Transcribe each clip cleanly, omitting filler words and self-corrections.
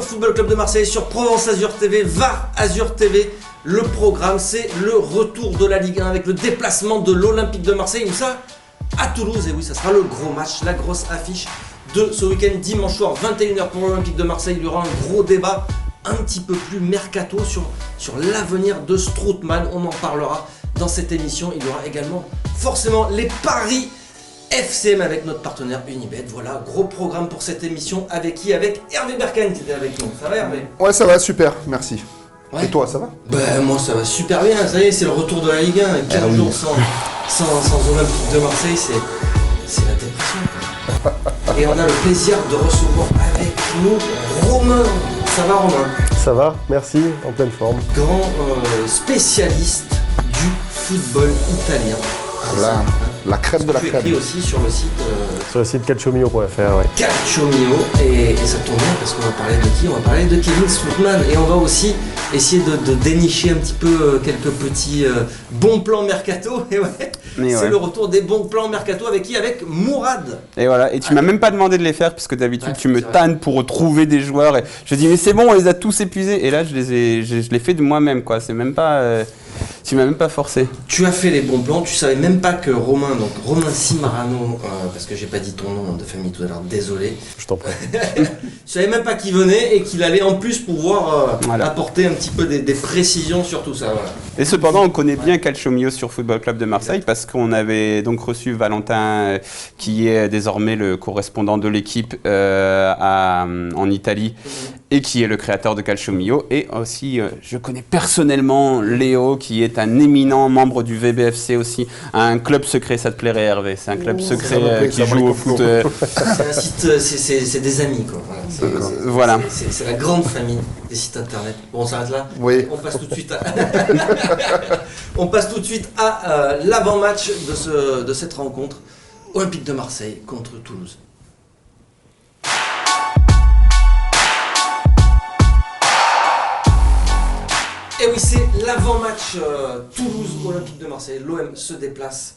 Football Club de Marseille sur Provence Azur TV, VAR Azur TV. Le programme, c'est le retour de la Ligue 1 avec le déplacement de l'Olympique de Marseille. Où ça ? À Toulouse. Et oui, ça sera le gros match, la grosse affiche de ce week-end. Dimanche soir, 21h pour l'Olympique de Marseille. Il y aura un gros débat un petit peu plus mercato sur l'avenir de Strootman. On en parlera dans cette émission. Il y aura également forcément les paris FCM avec notre partenaire Unibet. Voilà, gros programme pour cette émission. Avec qui ? Avec Hervé Berkane qui était avec nous. Ça va, Hervé ? Ouais, ça va, super, merci. Ouais. Et toi, ça va ? Ben, moi ça va super bien, ça y est, c'est le retour de la Ligue 1. 4 jours sans Olympique de Marseille, c'est la dépression. Et on a le plaisir de recevoir avec nous Romain. Ça va, Romain ? Ça va, merci, en pleine forme. Grand spécialiste du football italien. Voilà, la crème de la Tu crème. écris aussi sur le site Sur le site calciomio.fr, ouais. Calcio Mio, et ça tombe bien parce qu'on va parler de qui ? On va parler de Kevin Strootman, et on va aussi essayer de dénicher un petit peu quelques petits bons plans mercato. Et ouais, c'est le retour des bons plans mercato avec qui ? Avec Mourad. Et voilà, et tu m'as même pas demandé de les faire puisque d'habitude tu me tannes pour retrouver des joueurs, et je dis mais c'est bon, on les a tous épuisés, et là je l'ai fait de moi-même, quoi. C'est même pas tu m'as même pas forcé. Tu as fait les bons plans, tu savais même pas que Romain Cimarano, parce que j'ai pas dit ton nom de famille tout à l'heure, désolé. Je t'en prie. Tu savais même pas qu'il venait et qu'il allait en plus pouvoir apporter un petit peu des précisions sur tout ça. Voilà. Et cependant, on connaît bien Calcio Mio sur Football Club de Marseille parce qu'on avait donc reçu Valentin, qui est désormais le correspondant de l'équipe en Italie et qui est le créateur de Calcio Mio. Et aussi, je connais personnellement Léo, qui est un éminent membre du VBFC aussi, un club secret. Ça te plairait, Hervé? C'est un club secret qui joue au foot. C'est un site, c'est des amis, quoi. Voilà. C'est la grande famille des sites internet. Bon, on s'arrête là. Oui. On passe tout de suite on passe tout de suite à l'avant-match de cette rencontre. Olympique de Marseille contre Toulouse. Et oui, c'est l'avant-match Toulouse-Olympique de Marseille. L'OM se déplace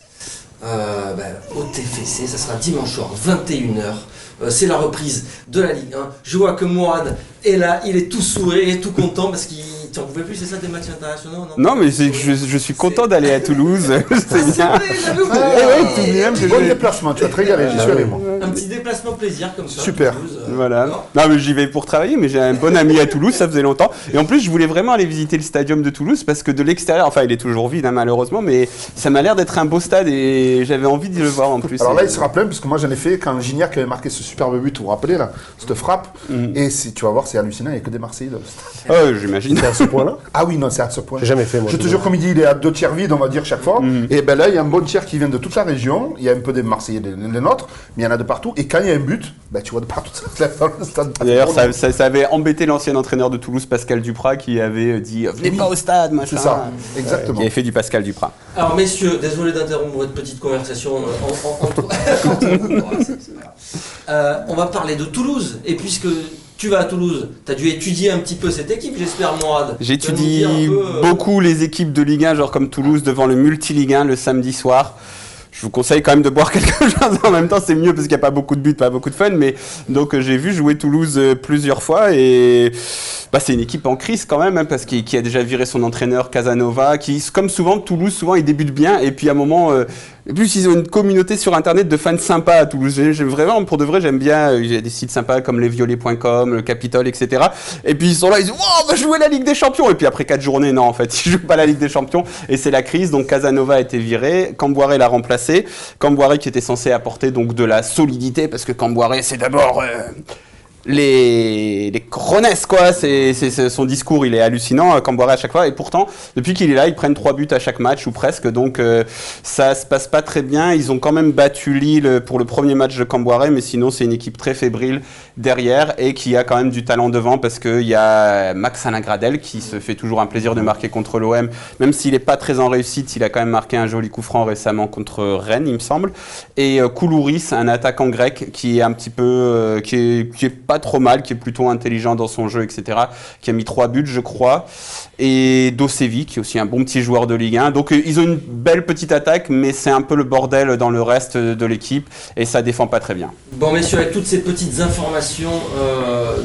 au TFC. Ça sera dimanche soir, 21h. C'est la reprise de la Ligue 1. Je vois que Mourad est là, il est tout sourire et tout content parce qu'il t'en pouvait plus, c'est ça, des matchs internationaux, non? Non, mais je suis content d'aller à Toulouse. C'est bien. Bon déplacement, tu vas te régaler, j'y suis allé moi. Un petit déplacement plaisir comme ça. Super. Toulouse, Voilà. Non, mais j'y vais pour travailler, mais j'ai un bon ami à Toulouse, ça faisait longtemps. Et en plus, je voulais vraiment aller visiter le stadium de Toulouse parce que de l'extérieur, enfin, il est toujours vide, hein, malheureusement, mais ça m'a l'air d'être un beau stade et j'avais envie de le voir en plus. Alors là, il sera plein parce que moi j'en ai fait quand Gignac avait marqué ce superbe but, vous vous rappelez là, cette frappe. Et tu vas voir, c'est hallucinant, il n'y a que des Marseillais dans le stade. Oh, j'imagine. C'est à ce point-là? Ah oui, non, c'est à ce point. J'ai jamais fait, moi. Je te jure, comme il dit, il est à 2 tiers vide, on va dire, chaque fois. Et ben là, il y a un bon tiers qui vient de toute la région. Il y a un peu des Marseillais, les nôtres, mais il y en a de partout. Et quand il y a un but, ben, tu vois de partout ça se lève dans le stade. D'ailleurs, ça avait embêté l'ancien entraîneur de Toulouse, Pascal Duprat, qui avait dit « Venez pas au stade, machin ». C'est ça, exactement. Qui avait fait du Pascal Duprat. Alors messieurs, désolé d'interrompre votre petite conversation entre vous. On va parler de Toulouse. Et puisque tu vas à Toulouse, tu as dû étudier un petit peu cette équipe, j'espère, Mourad. J'étudie beaucoup les équipes de Ligue 1, genre comme Toulouse, devant le multi-Ligue 1 le samedi soir. Je vous conseille quand même de boire quelque chose en même temps, c'est mieux parce qu'il n'y a pas beaucoup de buts, pas beaucoup de fun. Mais donc j'ai vu jouer Toulouse plusieurs fois et c'est une équipe en crise quand même, hein, parce qu'il a déjà viré son entraîneur Casanova, qui, comme souvent, Toulouse, souvent ils débutent bien et puis à un moment, en plus ils ont une communauté sur internet de fans sympas à Toulouse. J'aime vraiment, pour de vrai, j'aime bien, il y a des sites sympas comme lesviolets.com, le Capitole, etc. Et puis ils sont là, ils disent oh, on va jouer la Ligue des Champions. Et puis après 4 journées, non, en fait, ils jouent pas la Ligue des Champions et c'est la crise. Donc Casanova a été viré, Camboiré l'a remplacé. Camboiré qui était censé apporter donc de la solidité, parce que Camboiré c'est d'abord les coronesses, quoi. C'est son discours, il est hallucinant, Camboiré à chaque fois. Et pourtant, depuis qu'il est là, ils prennent 3 buts à chaque match ou presque. Donc ça se passe pas très bien. Ils ont quand même battu Lille pour le premier match de Camboiré, mais sinon c'est une équipe très fébrile derrière et qui a quand même du talent devant, parce qu'il y a Max Alain-Gradel qui se fait toujours un plaisir de marquer contre l'OM, même s'il n'est pas très en réussite. Il a quand même marqué un joli coup franc récemment contre Rennes, il me semble. Et Koulouris, un attaquant grec qui est un petit peu qui est pas trop mal, qui est plutôt intelligent dans son jeu, etc., qui a mis 3 buts, je crois. Et Dosevi, qui est aussi un bon petit joueur de Ligue 1. Donc ils ont une belle petite attaque, mais c'est un peu le bordel dans le reste de l'équipe, et ça défend pas très bien. Bon messieurs, avec toutes ces petites informations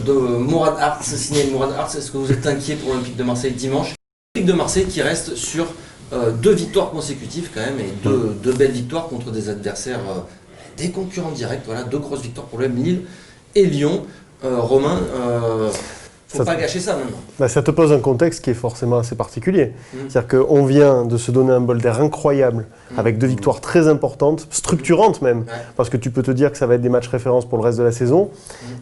de Mourad Arts, signé Mourad Arts, est-ce que vous êtes inquiet pour l'Olympique de Marseille dimanche? L'Olympique de Marseille qui reste sur 2 victoires consécutives quand même, et deux belles victoires contre des adversaires, des concurrents directs, voilà, 2 grosses victoires pour le Lille et Lyon. Romain, faut pas gâcher ça maintenant. Bah, ça te pose un contexte qui est forcément assez particulier. C'est-à-dire qu'on vient de se donner un bol d'air incroyable, avec 2 victoires très importantes, structurantes même, parce que tu peux te dire que ça va être des matchs références pour le reste de la saison,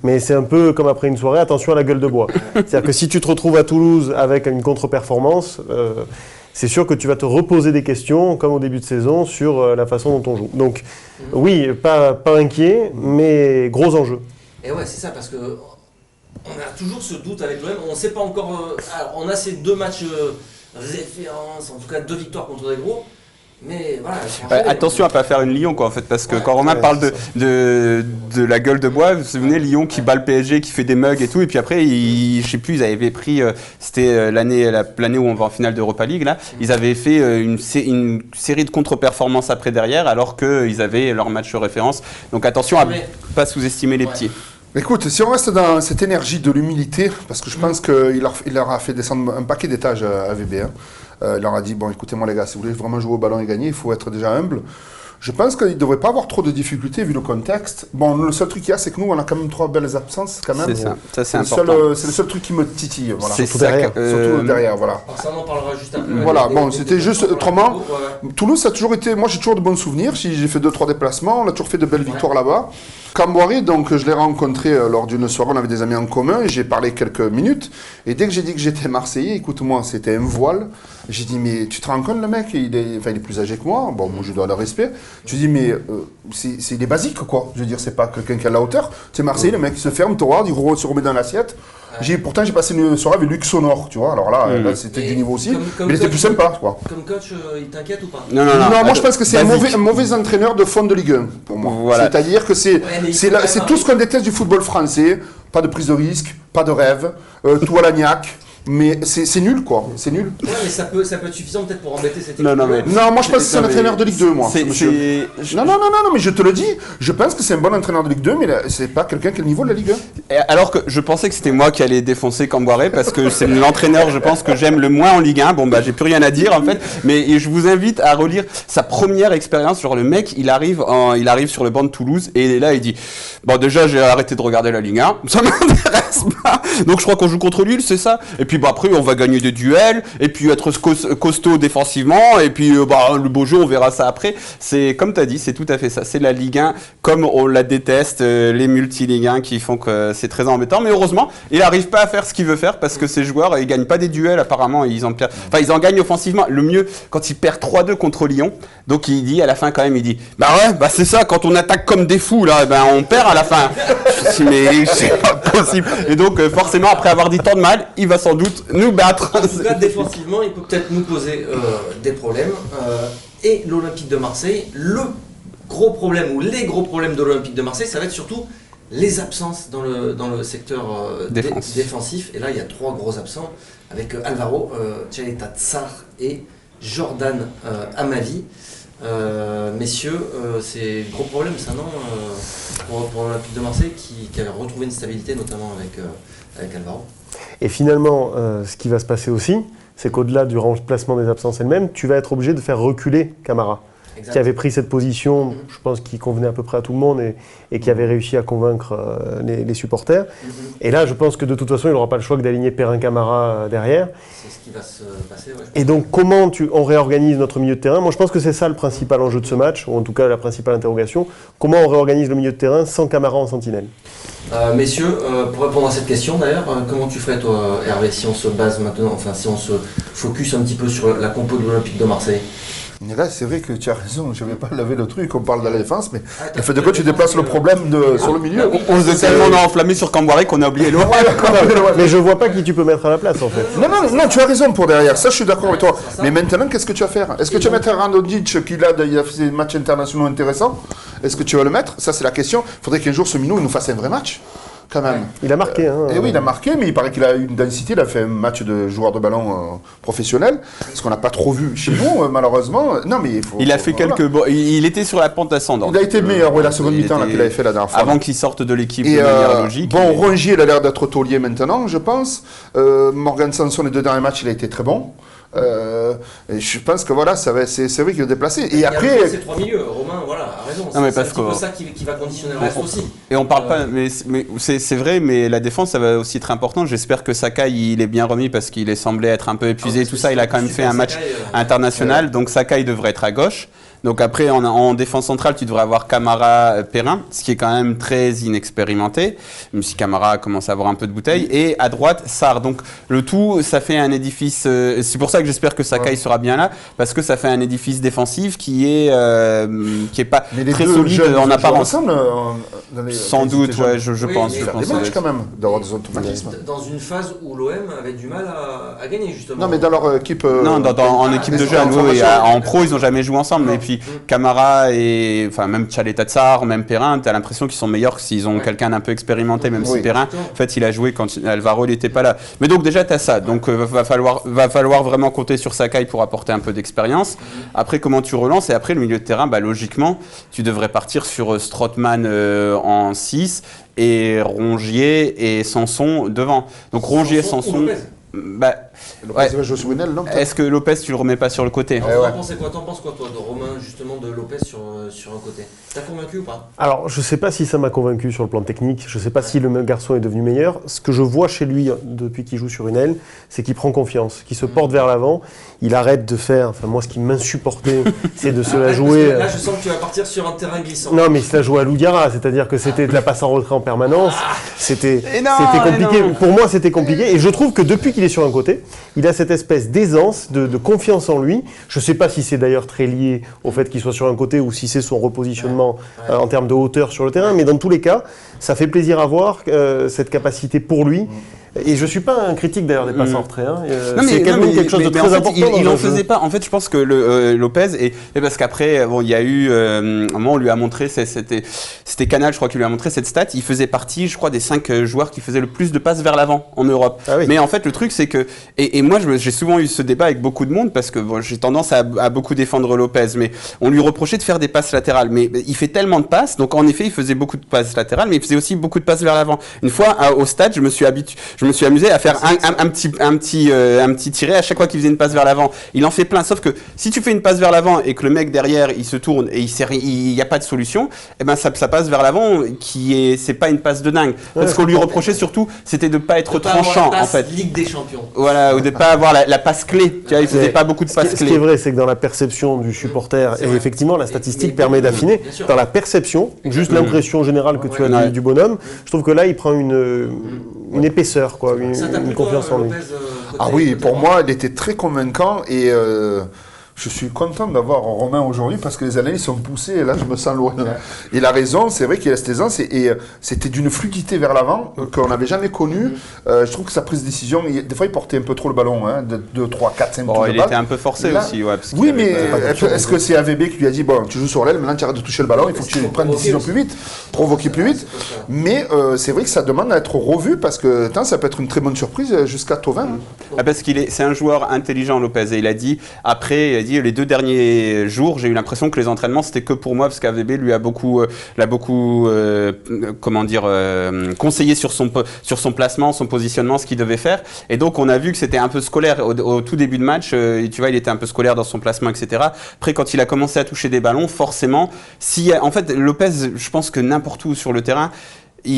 mais c'est un peu comme après une soirée, attention à la gueule de bois. C'est-à-dire que si tu te retrouves à Toulouse avec une contre-performance, c'est sûr que tu vas te reposer des questions, comme au début de saison, sur la façon dont on joue. Donc oui, pas inquiet, mais gros enjeu. Et ouais, c'est ça, parce que on a toujours ce doute avec l'OM, on ne sait pas encore. Alors, on a ces 2 matchs références, en tout cas 2 victoires contre des gros, mais voilà. Attention à pas faire une Lyon, quoi, en fait, parce que quand Romain parle de la gueule de bois, vous vous souvenez, Lyon qui bat le PSG, qui fait des mugs et tout, et puis après, je sais plus, ils avaient pris, c'était l'année où on va en finale d'Europa League, là, ils avaient fait une série de contre-performances après derrière, alors qu'ils avaient leur match référence. Donc attention à pas sous-estimer les petits. Écoute, si on reste dans cette énergie de l'humilité, parce que je pense qu'il leur a fait descendre un paquet d'étages à VB, hein. Il leur a dit, bon écoutez-moi les gars, si vous voulez vraiment jouer au ballon et gagner, il faut être déjà humble. Je pense qu'il ne devrait pas avoir trop de difficultés vu le contexte. Bon, le seul truc qu'il y a, c'est que nous, on a quand même 3 belles absences quand même. C'est ça, c'est important. C'est le seul truc qui me titille. Voilà. C'est surtout derrière, voilà. Alors ça, on en parlera juste après. Voilà, bon, c'était juste autrement. Toulouse, ça a toujours été. Moi, j'ai toujours de bons souvenirs. Si j'ai fait 2-3 déplacements, on a toujours fait de belles victoires là-bas. Camboiré, donc je l'ai rencontré lors d'une soirée, on avait des amis en commun, j'ai parlé quelques minutes, et dès que j'ai dit que j'étais Marseillais, écoute-moi, c'était un voile. J'ai dit, mais tu te rends compte, le mec, il est plus âgé que moi, bon, moi je dois le respect. Tu dis, mais c'est des basiques, quoi. Je veux dire, c'est pas quelqu'un qui a la hauteur. C'est Marseillais, le mec, il se ferme, tu regardes, il se remet dans l'assiette. Pourtant, j'ai passé une soirée avec Luc Sonor, tu vois. Alors là, c'était du niveau aussi. Mais il était plus sympa, quoi. Comme coach, il t'inquiète ou pas? Non, moi je pense que c'est un mauvais entraîneur de fond de Ligue 1, pour moi. Voilà. C'est-à-dire que c'est tout ce qu'on déteste du football français. Pas de prise de risque, pas de rêve, tout à la niaque. Mais c'est nul, quoi. C'est nul. Ouais, mais ça peut être suffisant peut-être pour embêter cette équipe. Non, moi je pense que c'est un entraîneur de Ligue 2, moi. Non, mais je te le dis. Je pense que c'est un bon entraîneur de Ligue 2, mais c'est pas quelqu'un qui a le niveau de la Ligue 1. Alors que je pensais que c'était moi qui allais défoncer Camboiré, parce que c'est l'entraîneur, je pense, que j'aime le moins en Ligue 1. Bon, bah, j'ai plus rien à dire, en fait. Mais je vous invite à relire sa première expérience. Genre, le mec, il arrive sur le banc de Toulouse, et là, il dit, bon, déjà, j'ai arrêté de regarder la Ligue 1. Ça m'intéresse pas. Donc, je crois qu'on joue contre Lille, c'est ça? Et puis, bah, après, on va gagner des duels, et puis être costaud défensivement, et puis, le beau jeu, on verra ça après. C'est, comme tu as dit, c'est tout à fait ça. C'est la Ligue 1, comme on la déteste, les multi-Ligue 1 qui font que c'est très embêtant. Mais heureusement, il n'arrive pas à faire ce qu'il veut faire, parce que ces joueurs, ils gagnent pas des duels, apparemment, ils en gagnent offensivement. Le mieux, quand ils perdent 3-2 contre Lyon, donc il dit, à la fin, quand même, il dit, bah ouais, bah c'est ça, quand on attaque comme des fous, là, ben, on perd à la fin. Je dis, mais c'est pas possible. Et donc, forcément, après avoir dit tant de mal, il va sans doute nous battre. En tout cas, défensivement, il peut peut-être nous poser des problèmes. Et l'Olympique de Marseille, le gros problème ou les gros problèmes de l'Olympique de Marseille, ça va être surtout les absences dans le secteur défensif. Et là, il y a 3 gros absents avec Alvaro, Tchaleta Tsar et Jordan Amavi. Messieurs, c'est gros problème ça, non, pour l'Olympique de Marseille qui avait retrouvé une stabilité, notamment avec Alvaro. Et finalement, ce qui va se passer aussi, c'est qu'au-delà du remplacement des absences elles-mêmes, tu vas être obligé de faire reculer Camara, qui avait pris cette position, je pense, qui convenait à peu près à tout le monde et qui avait réussi à convaincre les supporters. Et là, je pense que de toute façon, il n'aura pas le choix que d'aligner Perrin Camara derrière. C'est ce qui va se passer, ouais. Et donc, comment on réorganise notre milieu de terrain? Moi, je pense que c'est ça le principal enjeu de ce match, ou en tout cas la principale interrogation. Comment on réorganise le milieu de terrain sans Camara en sentinelle? Messieurs, pour répondre à cette question d'ailleurs, comment tu ferais toi, Hervé, si on se base maintenant, enfin si on se focus un petit peu sur la compo de l'Olympique de Marseille? Mais là, c'est vrai que tu as raison, je ne vais pas lever le truc, on parle de la défense, mais le fait de quoi tu déplaces le problème sur le milieu. On s'est tellement enflammé sur Camboiré qu'on a oublié l'autre. Mais je vois pas qui tu peux mettre à la place en fait. Non, tu as raison pour derrière, ça je suis d'accord avec toi. Mais maintenant, qu'est-ce que tu vas faire? Est-ce que tu vas mettre Randonic il a fait des matchs internationaux intéressants? Est-ce que tu vas le mettre? Ça c'est la question. Il faudrait qu'un jour ce minot il nous fasse un vrai match. quand même. Il a marqué. Et oui, il a marqué, mais il paraît qu'il a une densité. Il a fait un match de joueur de ballon professionnel, ce qu'on n'a pas trop vu chez nous, malheureusement. Non, mais il a fait quelques. Bon, il était sur la pente ascendante. Il a été meilleur, la seconde mi-temps qu'il avait fait la dernière fois. Avant qu'il sorte de l'équipe de manière logique. Bon, Rongier, il a l'air d'être taulier maintenant, je pense. Morgan Sanson, les 2 derniers matchs, il a été très bon. Et je pense que voilà, c'est vrai qu'il est déplacé. Et après, ces 3 milieux, Romain, voilà, a raison. C'est un petit peu ça qui va conditionner le reste aussi. Et on parle pas, mais c'est vrai, mais la défense, ça va aussi être important. J'espère que Sakai, il est bien remis parce qu'il est semblé être un peu épuisé. Tout ça, il a quand même fait un match international, donc Sakai devrait être à gauche. Donc après, en défense centrale, tu devrais avoir Camara, Perrin, ce qui est quand même très inexpérimenté, même si Camara commence à avoir un peu de bouteille. Et à droite, Sarr. Donc le tout, ça fait un édifice. C'est pour ça que j'espère que Sakai sera bien là, parce que ça fait un édifice défensif qui est pas très solide en apparence. Ensemble, sans doute, ouais, je pense. Il y a des matchs quand même, d'avoir des automatismes. Dans une phase où l'OM avait du mal à gagner, justement. Non, mais dans leur équipe. Non, en équipe de jeunes, oui, en pro, ils n'ont jamais joué ensemble, mais puis Camara et enfin même Tchaleta Tsar, même Perrin, tu as l'impression qu'ils sont meilleurs que s'ils ont quelqu'un d'un peu expérimenté, même si Perrin, en fait, il a joué quand Alvaro n'était pas là. Mais donc déjà tu as ça, donc va falloir vraiment compter sur Sakai pour apporter un peu d'expérience. Après comment tu relances et après le milieu de terrain, logiquement, tu devrais partir sur Strootman en 6 et Rongier et Sanson devant. Donc Rongier, Sanson. Lopez va jouer sur une aile, non? Est-ce que Lopez, tu le remets pas sur le côté? T'en penses quoi, toi, de Romain, justement, de Lopez sur un côté? T'as convaincu ou pas? Alors, je sais pas si ça m'a convaincu sur le plan technique. Je sais pas si le garçon est devenu meilleur. Ce que je vois chez lui depuis qu'il joue sur une aile, c'est qu'il prend confiance, qu'il se porte vers l'avant. Il arrête de faire. Enfin, moi, ce qui m'insupportait, c'est de se la jouer. Là, je sens que tu vas partir sur un terrain glissant. Non, mais il se la jouait à Lougara, c'est-à-dire que c'était de la passe en retrait en permanence. C'était compliqué. Pour moi, c'était compliqué. Et je trouve que depuis qu'il est sur un côté, il a cette espèce d'aisance, de confiance en lui. Je ne sais pas si c'est d'ailleurs très lié au fait qu'il soit sur un côté ou si c'est son repositionnement en termes de hauteur sur le terrain. Mais dans tous les cas, ça fait plaisir à voir cette capacité pour lui. Et je suis pas un critique d'ailleurs des passes en retrait. C'est quand même quelque chose de très important. Il en faisait pas. En fait, je pense que Lopez et parce qu'après, il y a eu un moment on lui a montré, c'était Canal, je crois, qui lui a montré cette stat. Il faisait partie, je crois, des 5 joueurs qui faisaient le plus de passes vers l'avant en Europe. Ah oui. Mais en fait, le truc, c'est que et moi, j'ai souvent eu ce débat avec beaucoup de monde parce que j'ai tendance à beaucoup défendre Lopez, mais on lui reprochait de faire des passes latérales. Mais il fait tellement de passes, donc en effet, il faisait beaucoup de passes latérales, mais il faisait aussi beaucoup de passes vers l'avant. Une fois au stade, je me suis amusé à faire un petit tiré à chaque fois qu'il faisait une passe vers l'avant. Il en fait plein, sauf que si tu fais une passe vers l'avant et que le mec derrière il se tourne et il y a pas de solution, et ben ça passe vers l'avant c'est pas une passe de dingue. Parce qu'on lui reprochait surtout, c'était de pas être tranchant en fait. Ligue des Champions. Voilà, ou de pas avoir la passe clé. Tu vois, il faisait pas beaucoup de passes clés. Ce qui est vrai, c'est que dans la perception du supporter, et effectivement la statistique permet d'affiner, dans la perception, juste l'impression générale que tu as du bonhomme, je trouve que là il prend une épaisseur, quoi, une confiance en lui. Ah oui, pour moi, il était très convaincant et je suis content d'avoir Romain aujourd'hui parce que les analyses sont poussées et là, je me sens loin. Il a raison, c'est vrai qu'il a cette aisance et c'était d'une fluidité vers l'avant qu'on n'avait jamais connue. Je trouve que sa prise de décision, des fois, il portait un peu trop le ballon, de 2, 3, 4, 5 tours de balle. Il était un peu forcé aussi. Ouais, parce oui, mais est-ce que c'est AVB qui lui a dit, bon, tu joues sur l'aile, maintenant tu arrêtes de toucher le ballon, il faut que tu prennes une décision plus vite, provoquer plus vite. Mais c'est vrai que ça demande à être revu parce que ça peut être une très bonne surprise jusqu'à Thauvin. Parce c'est un joueur intelligent, Lopez, et il a dit, après, les 2 derniers jours, j'ai eu l'impression que les entraînements c'était que pour moi parce qu'AVB lui a beaucoup conseillé sur son placement, son positionnement, ce qu'il devait faire. Et donc on a vu que c'était un peu scolaire au tout début de match. Tu vois, il était un peu scolaire dans son placement, etc. Après, quand il a commencé à toucher des ballons, forcément, en fait, Lopez, je pense que n'importe où sur le terrain.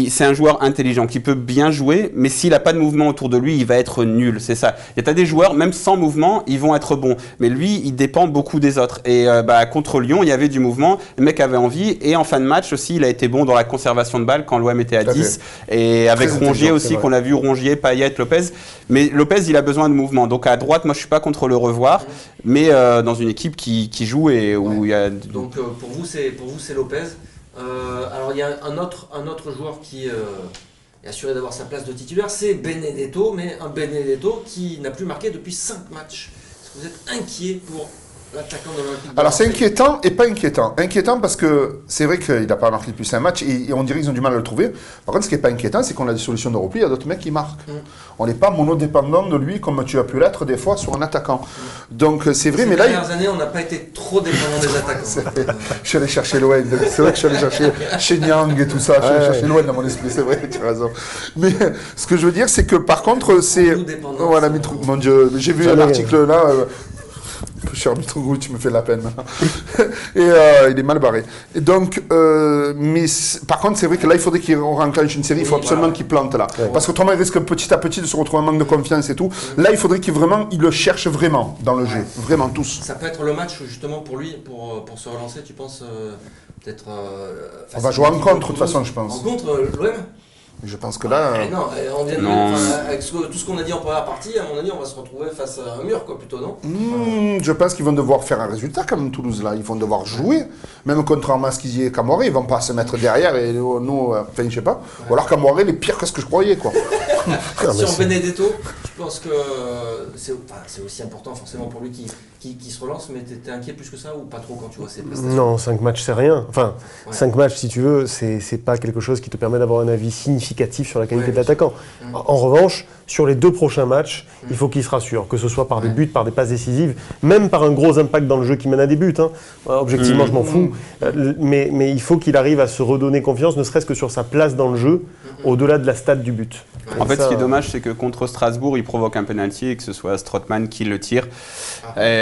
C'est un joueur intelligent qui peut bien jouer, mais s'il n'a pas de mouvement autour de lui, il va être nul. C'est ça. Il y a des joueurs, même sans mouvement, ils vont être bons. Mais lui, il dépend beaucoup des autres. Et contre Lyon, il y avait du mouvement. Le mec avait envie. Et en fin de match aussi, il a été bon dans la conservation de balles quand l'OM était à 10. Et avec Rongier aussi, qu'on a vu Rongier, Payet, Lopez. Mais Lopez, il a besoin de mouvement. Donc à droite, moi, je suis pas contre le revoir. Mais dans une équipe qui joue et où il y a... Donc pour vous, c'est Lopez. Alors il y a un autre joueur qui est assuré d'avoir sa place de titulaire, c'est Benedetto, mais un Benedetto qui n'a plus marqué depuis 5 matchs. Est-ce que vous êtes inquiet pour l'attaquant de l'Olympique de Alors c'est Marseille. inquiétant et pas inquiétant. Inquiétant parce que c'est vrai qu'il n'a pas marqué depuis 5 matchs et on dirait qu'ils ont du mal à le trouver. Par contre, ce qui n'est pas inquiétant, c'est qu'on a des solutions de repli, il y a d'autres mecs qui marquent. On n'est pas monodépendant de lui comme tu as pu l'être des fois sur un attaquant. Donc c'est vrai, Ces mais là... dernières années, on n'a pas été trop dépendant des attaquants. Je suis allé chercher Loen, c'est vrai que je suis allé chercher Shenyang et tout ça, je suis allé chercher Loen dans mon esprit, c'est vrai, tu as raison. Mais ce que je veux dire, c'est que par contre, c'est... Nous dépendants, Voilà, c'est- mon Dieu, j'ai vu Jamais. un article là... Cher Mitroglou, tu me fais de la peine maintenant. Et il est mal barré. Et donc, par contre, c'est vrai que là, il faudrait qu'il renclenche une série. Il faut Oui, absolument voilà. qu'il plante là. Ouais. Parce qu'autrement, il risque petit à petit de se retrouver un manque de confiance et tout. Là, il faudrait qu'il vraiment, il le cherche vraiment dans le jeu. Vraiment tous. Ça peut être le match justement pour lui, pour se relancer, tu penses peut-être. On va jouer en contre, de toute façon, je pense. En contre, l'OM Je pense que là. Non, on vient de. Non. Avec tout ce qu'on a dit en première partie, à mon avis, on va se retrouver face à un mur, quoi, plutôt, non Je pense qu'ils vont devoir faire un résultat quand même, Toulouse, là. Ils vont devoir jouer. Même contrairement à ce qu'ils disaient Camoré, ils vont pas se mettre derrière et nous, enfin, je sais pas. Ou alors Camoré, il est pire que ce que je croyais, quoi. Sur Benedetto, je pense que c'est aussi important forcément pour lui qui se relance, mais t'es inquiet plus que ça ou pas trop quand tu vois ses prestations? Non, 5 matchs, c'est rien. Enfin, Ouais. 5 matchs, si tu veux, c'est pas quelque chose qui te permet d'avoir un avis significatif sur la qualité Ouais, de l'attaquant. Mm. En revanche, sur les 2 prochains matchs, il faut qu'il se rassure, que ce soit par des buts, par des passes décisives, même par un gros impact dans le jeu qui mène à des buts. Hein. Objectivement, je m'en fous. Mais il faut qu'il arrive à se redonner confiance, ne serait-ce que sur sa place dans le jeu, au-delà de la stat du but. En fait, Ça, ce qui est dommage, c'est que contre Strasbourg, il provoque un penalty et que ce soit Strootman qui le tire.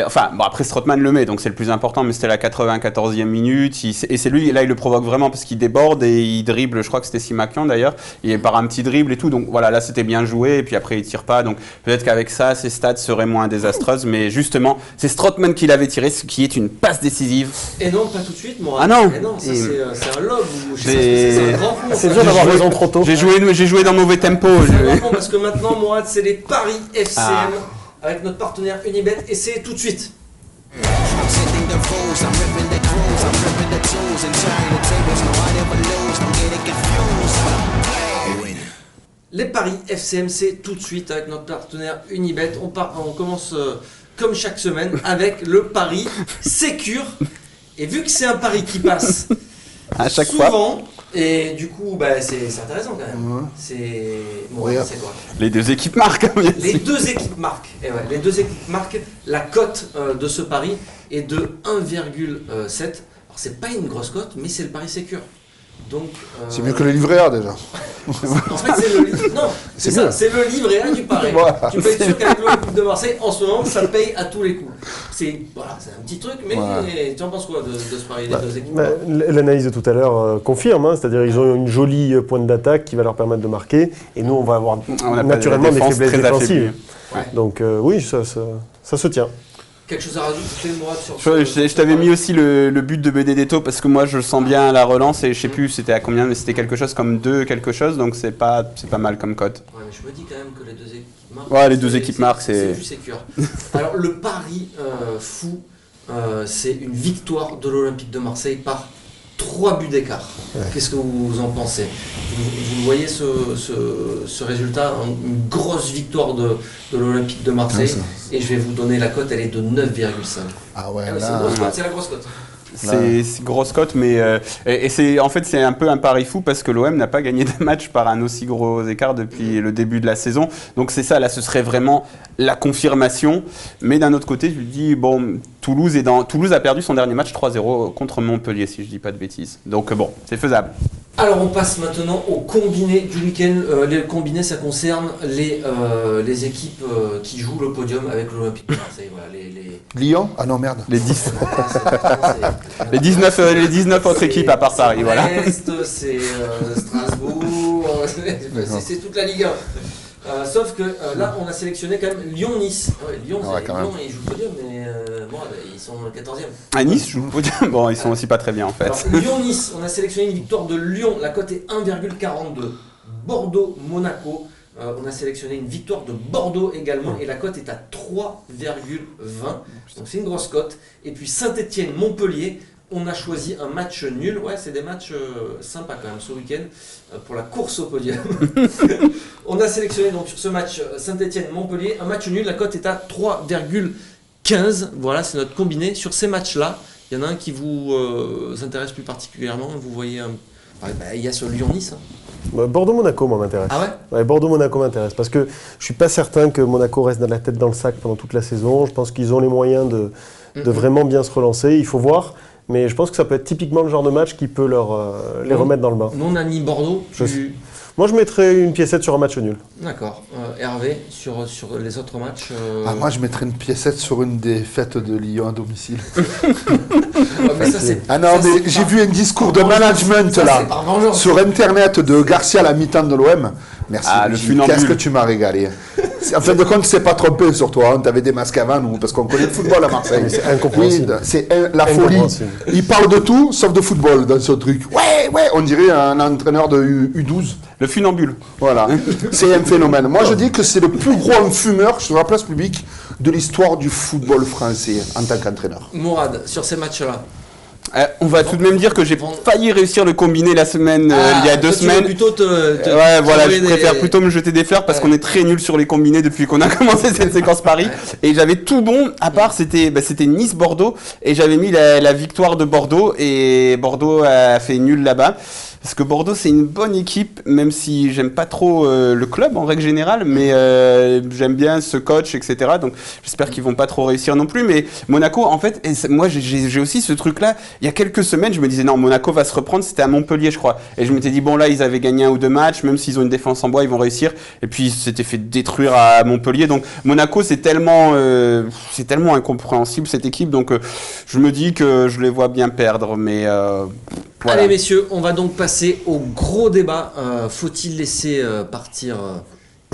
Enfin, bon, après, Strootman le met, donc c'est le plus important, mais c'était la 94e minute. Et c'est lui, là, il le provoque vraiment parce qu'il déborde et il dribble, je crois que c'était Simakian d'ailleurs, et par un petit dribble et tout. Donc voilà, là, c'était bien joué, et puis après, il tire pas. Donc peut-être qu'avec ça, ses stats seraient moins désastreuses, mais justement, c'est Strootman qui l'avait tiré, ce qui est une passe décisive. Et non, pas tout de suite, moi. Ah non. Et non, ça, Et- c'est un lob ou je sais Mais- pas, c'est un grand coup. c'est ça. dur d'avoir raison trop tôt. J'ai joué dans mauvais tempo. C'est un grand coup parce que maintenant, Mourad, c'est les Paris FCM avec notre partenaire Unibet et c'est tout de suite. I'm sending the fools, I'm ripping the crews, I'm ripping the tools and turning the tables. No, I never lose, don't get it confused. I win. Les Paris FCM, c'est tout de suite avec notre partenaire Unibet. On commence comme chaque semaine avec le pari Sécure. Et vu que c'est un pari qui passe À chaque souvent, fois. et du coup, bah, c'est intéressant quand même. C'est Ouais. c'est quoi Les deux équipes marquent, bien Les sûr. deux équipes marquent. Et ouais, les deux équipes marquent. La cote de ce pari est de 1,7. Alors c'est pas une grosse cote, mais c'est le pari Sécure. Donc C'est mieux que le livret A déjà. en fait c'est le livre. Non, c'est C'est ça, mieux. c'est le livret A du pari. Voilà. Tu peux être sûr qu'avec l'Olympique de Marseille, en ce moment, ça paye à tous les coups. C'est voilà, c'est un petit truc, mais Ouais. tu en penses quoi de ce pari des deux équipes? L'analyse de tout à l'heure confirme, hein, c'est-à-dire ils ont une jolie pointe d'attaque qui va leur permettre de marquer, et nous on va avoir On a naturellement des faiblesses très défensives. Ouais. Donc oui, ça se tient. Quelque chose à rajouter, Mourad, sur Je t'avais mis aussi le but de Benedetto parce que moi je le sens bien à la relance et je sais plus c'était à combien, mais c'était quelque chose comme 2 quelque chose, donc c'est pas mal comme cote. Ouais, mais je me dis quand même que les deux équipes marquent. Ouais, les deux équipes marquent, c'est- du Sécure. Alors, le pari fou, c'est une victoire de l'Olympique de Marseille par 3 buts d'écart. Qu'est-ce que vous en pensez? Vous voyez ce résultat, une grosse victoire de l'Olympique de Marseille. Ouais, et je vais vous donner la cote, elle est de 9,5. Ah ouais, Ah oui, c'est là. une grosse cote, c'est la grosse cote. C'est grosse cote, mais et c'est en fait c'est un peu un pari fou parce que l'OM n'a pas gagné de match par un aussi gros écart depuis le début de la saison. Donc c'est ça, là ce serait vraiment la confirmation. Mais d'un autre côté, je lui dis bon, Toulouse a perdu son dernier match 3-0 contre Montpellier, si je dis pas de bêtises. Donc bon, c'est faisable. Alors on passe maintenant au combiné du week-end. Les combinés, ça concerne les équipes qui jouent le podium avec l'Olympique de Marseille. Voilà, Lyon? Ah non, merde. Les 10, c'est- les 19 autres équipes à part Paris, voilà. Brest, c'est Strasbourg, c'est toute la Ligue 1. Sauf que là, on a sélectionné quand même Lyon-Nice. Ouais, Lyon, Ouais, quand même. Lyon, ils jouent le podium, mais bon, ils sont 14e. À Nice, je vous dis, bon, ils sont aussi pas très bien en fait. Alors, Lyon-Nice, on a sélectionné une victoire de Lyon. La cote est 1,42. Bordeaux-Monaco. On a sélectionné une victoire de Bordeaux également et la cote est à 3,20. Donc c'est une grosse cote. Et puis Saint-Étienne-Montpellier, on a choisi un match nul. Ouais, c'est des matchs sympas quand même ce week-end pour la course au podium. On a sélectionné donc sur ce match Saint-Étienne-Montpellier un match nul. La cote est à 3,40. 15. Voilà, c'est notre combiné. Sur ces matchs-là, il y en a un qui vous intéresse plus particulièrement. Vous voyez, il y a ce Lyon-Nice. Bordeaux-Monaco, moi, m'intéresse. Ah ouais, Bordeaux-Monaco m'intéresse parce que je suis pas certain que Monaco reste dans la tête dans le sac pendant toute la saison. Je pense qu'ils ont les moyens de vraiment bien se relancer. Il faut voir. Mais je pense que ça peut être typiquement le genre de match qui peut les remettre dans le bain. Nous, on a mis Bordeaux. Moi, je mettrais une piécette sur un match nul. D'accord. Hervé, sur les autres matchs Moi, je mettrais une piécette sur une défaite de Lyon à domicile. mais ça, c'est, j'ai vu un discours de management là sur Internet de Garcia à la mi-temps de l'OM. Merci. Le funambule. Qu'est-ce que tu m'as régalé. En fin de compte, tu ne s'est pas trompé sur toi. Tu avais des masques avant nous, parce qu'on connaît le football à Marseille. C'est incompréhensible. C'est la folie. Il parle de tout, sauf de football dans ce truc. Ouais, on dirait un entraîneur de U12. Le funambule. Voilà, c'est un phénomène. Moi, je dis que c'est le plus gros fumeur sur la place publique de l'histoire du football français en tant qu'entraîneur. Mourad, sur ces matchs-là. On va tout de même dire que j'ai failli réussir le combiné la semaine, il y a 2 semaines. Plutôt je préfère plutôt me jeter des fleurs parce qu'on est très nul sur les combinés depuis qu'on a commencé cette séquence Paris. Et j'avais tout bon, à part c'était Nice-Bordeaux et j'avais mis la victoire de Bordeaux et Bordeaux a fait nul là-bas. Parce que Bordeaux, c'est une bonne équipe, même si j'aime pas trop le club en règle générale, mais j'aime bien ce coach, etc. Donc j'espère qu'ils vont pas trop réussir non plus. Mais Monaco, en fait, moi j'ai aussi ce truc-là. Il y a quelques semaines, je me disais non, Monaco va se reprendre. C'était à Montpellier, je crois. Et je m'étais dit bon là, ils avaient gagné 1 ou 2 matchs, même s'ils ont une défense en bois, ils vont réussir. Et puis ils s'étaient fait détruire à Montpellier. Donc Monaco, c'est tellement incompréhensible cette équipe. Donc je me dis que je les vois bien perdre, mais. Voilà. Allez messieurs, on va donc passer au gros débat. Faut-il laisser partir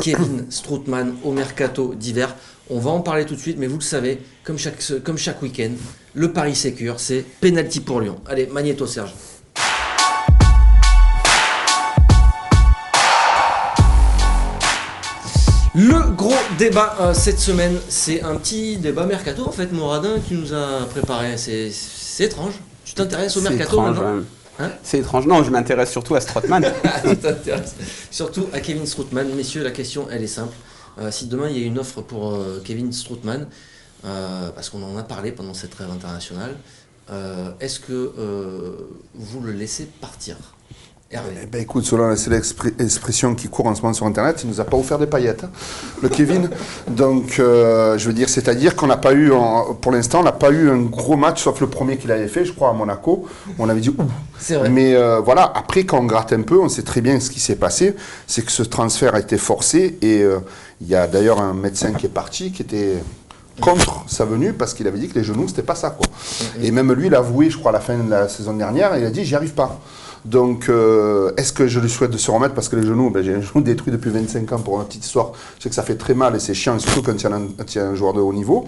Kevin Strootman au mercato d'hiver? On va en parler tout de suite, mais vous le savez, comme chaque week-end, le Paris Sécure, c'est penalty pour Lyon. Allez, Magnéto Serge. Le gros débat cette semaine, c'est un petit débat mercato en fait, Moradin qui nous a préparé. C'est étrange. Tu t'intéresses au mercato maintenant? C'est étrange. Non, je m'intéresse surtout à Strootman. Tu t'intéresses surtout à Kevin Strootman. Messieurs, la question, elle est simple. Si demain, il y a une offre pour Kevin Strootman, parce qu'on en a parlé pendant cette trêve internationale, est-ce que vous le laissez partir? Écoute, selon l'expression qui court en ce moment sur Internet, il ne nous a pas offert des paillettes, hein, le Kevin. Donc, je veux dire, c'est-à-dire qu'on n'a pas eu, pour l'instant, on n'a pas eu un gros match, sauf le premier qu'il avait fait, je crois, à Monaco. On avait dit, ouh. C'est vrai. Mais voilà, après, quand on gratte un peu, on sait très bien ce qui s'est passé. C'est que ce transfert a été forcé. Et il y a d'ailleurs un médecin qui est parti, qui était contre sa venue, parce qu'il avait dit que les genoux, c'était pas ça, quoi. Et même lui, il a avoué, je crois, à la fin de la saison dernière, il a dit, j'y arrive pas. Donc, est-ce que je lui souhaite de se remettre? Parce que les genoux, j'ai un genou détruit depuis 25 ans pour une petite histoire. Je sais que ça fait très mal et c'est chiant, surtout quand il y a un joueur de haut niveau.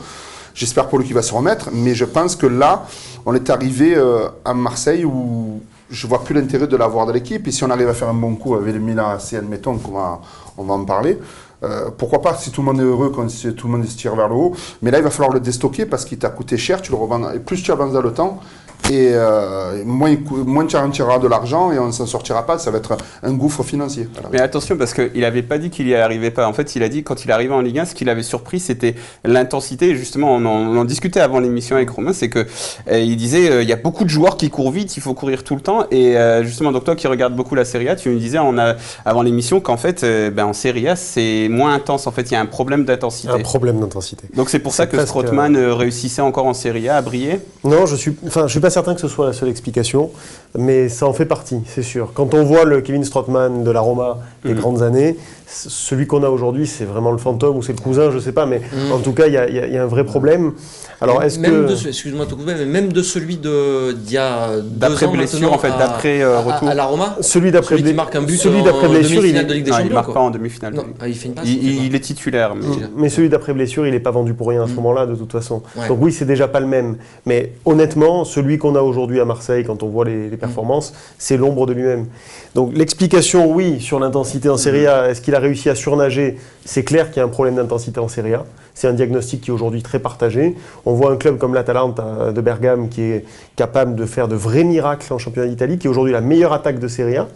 J'espère pour lui qu'il va se remettre, mais je pense que là, on est arrivé à Marseille où je vois plus l'intérêt de l'avoir de l'équipe. Et si on arrive à faire un bon coup avec le Milan AC, admettons qu'on va en parler, pourquoi pas, si tout le monde est heureux, quand tout le monde se tire vers le haut. Mais là, il va falloir le déstocker parce qu'il t'a coûté cher, tu le revends, et plus tu avances dans le temps, et moins tu en tireras de l'argent et on ne s'en sortira pas, ça va être un gouffre financier. Voilà. Mais attention, parce qu'il n'avait pas dit qu'il n'y arrivait pas. En fait, il a dit quand il est arrivé en Ligue 1, ce qui l'avait surpris, c'était l'intensité. Et justement, on en discutait avant l'émission avec Romain, c'est qu'il disait il y a beaucoup de joueurs qui courent vite, il faut courir tout le temps. Et justement, donc toi qui regardes beaucoup la Serie A, tu me disais avant l'émission qu'en fait, en Serie A, c'est moins intense. En fait, il y a un problème d'intensité. Un problème d'intensité. Donc c'est pour ça que Strootman réussissait encore en Serie A à briller. Non, je suis pas certain que ce soit la seule explication, mais ça en fait partie, c'est sûr. Quand on voit le Kevin Strootman de la Roma des grandes années, celui qu'on a aujourd'hui, c'est vraiment le fantôme ou c'est le cousin, je sais pas, mais en tout cas, il y a un vrai problème. Alors, excuse-moi de te couper, mais même de celui d'il y a 2 ans blessure, en fait, d'après retour. À la Roma, celui qui marque un but d'après blessure, il de Ligue des Champions. Il marque pas en demi-finale. Non, il fait une passe. Il est titulaire. Mais celui d'après blessure, il n'est pas vendu pour rien à ce moment-là, de toute façon. Ouais. Donc oui, c'est déjà pas le même. Mais honnêtement, celui qu'on a aujourd'hui à Marseille, quand on voit les performances, c'est l'ombre de lui-même. Donc l'explication, oui, sur l'intensité. d'intensité en Serie A. Est-ce qu'il a réussi à surnager? C'est clair qu'il y a un problème d'intensité en Serie A. C'est un diagnostic qui est aujourd'hui très partagé. On voit un club comme l'Atalanta de Bergame qui est capable de faire de vrais miracles en championnat d'Italie, qui est aujourd'hui la meilleure attaque de Serie A,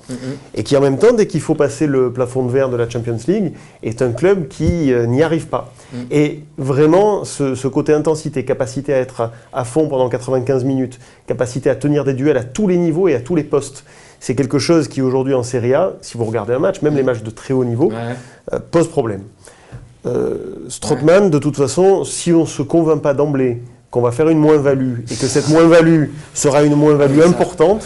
et qui en même temps, dès qu'il faut passer le plafond de verre de la Champions League, est un club qui n'y arrive pas. Et vraiment, ce côté intensité, capacité à être à fond pendant 95 minutes, capacité à tenir des duels à tous les niveaux et à tous les postes, c'est quelque chose qui aujourd'hui en Serie A, si vous regardez un match, même les matchs de très haut niveau, pose problème. Strootman, de toute façon, si on ne se convainc pas d'emblée qu'on va faire une moins-value et que cette moins-value sera une moins-value importante,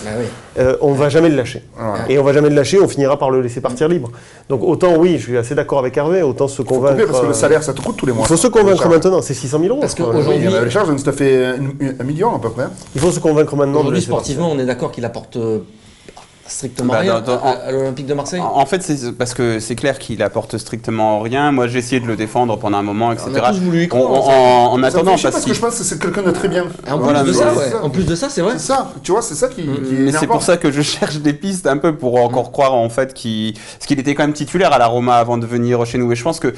on ne va jamais le lâcher. Et on ne va jamais le lâcher, on finira par le laisser partir libre. Donc autant, oui, je suis assez d'accord avec Hervé, autant se convaincre... Parce que le salaire, ça te coûte tous les mois. Il faut se convaincre maintenant, c'est 600 000 €. Parce qu'aujourd'hui... Les charges, ça fait 1 million à peu près. Il faut se convaincre maintenant. Aujourd'hui, sportivement, on est d'accord qu'il apporte... strictement rien à l'Olympique de Marseille. En fait, c'est parce que c'est clair qu'il apporte strictement rien. Moi, j'ai essayé de le défendre pendant un moment, etc. On a tous voulu y croire, en attendant, parce que je pense que c'est quelqu'un de très bien. Et en plus de ça, c'est vrai. C'est ça, tu vois, c'est ça qui mais c'est pour ça que je cherche des pistes un peu pour encore croire en fait parce qu'il était quand même titulaire à la Roma avant de venir chez nous. Et je pense que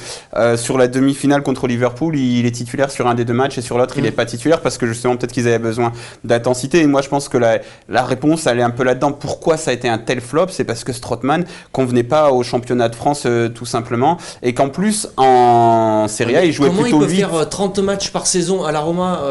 sur la demi-finale contre Liverpool, il est titulaire sur un des deux matchs et sur l'autre, il n'est pas titulaire parce que justement peut-être qu'ils avaient besoin d'intensité. Et moi, je pense que la réponse, elle est un peu là-dedans. Pourquoi ça a été un tel flop? C'est parce que Strootman convenait pas au championnat de France tout simplement, et qu'en plus en Serie A il jouait plutôt vite. Comment il peut faire 30 matchs par saison à la Roma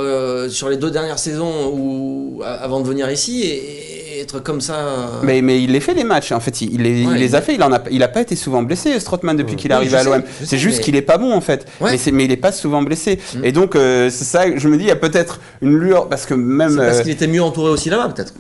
sur les 2 dernières saisons avant de venir ici et être comme ça mais il les fait les matchs en fait, il les a fait, il a pas été souvent blessé Strootman depuis qu'il est arrivé à l'OM. C'est juste qu'il est pas bon en fait, mais il est pas souvent blessé et donc c'est ça, je me dis il y a peut-être une lueur parce que même parce qu'il était mieux entouré aussi là-bas peut-être.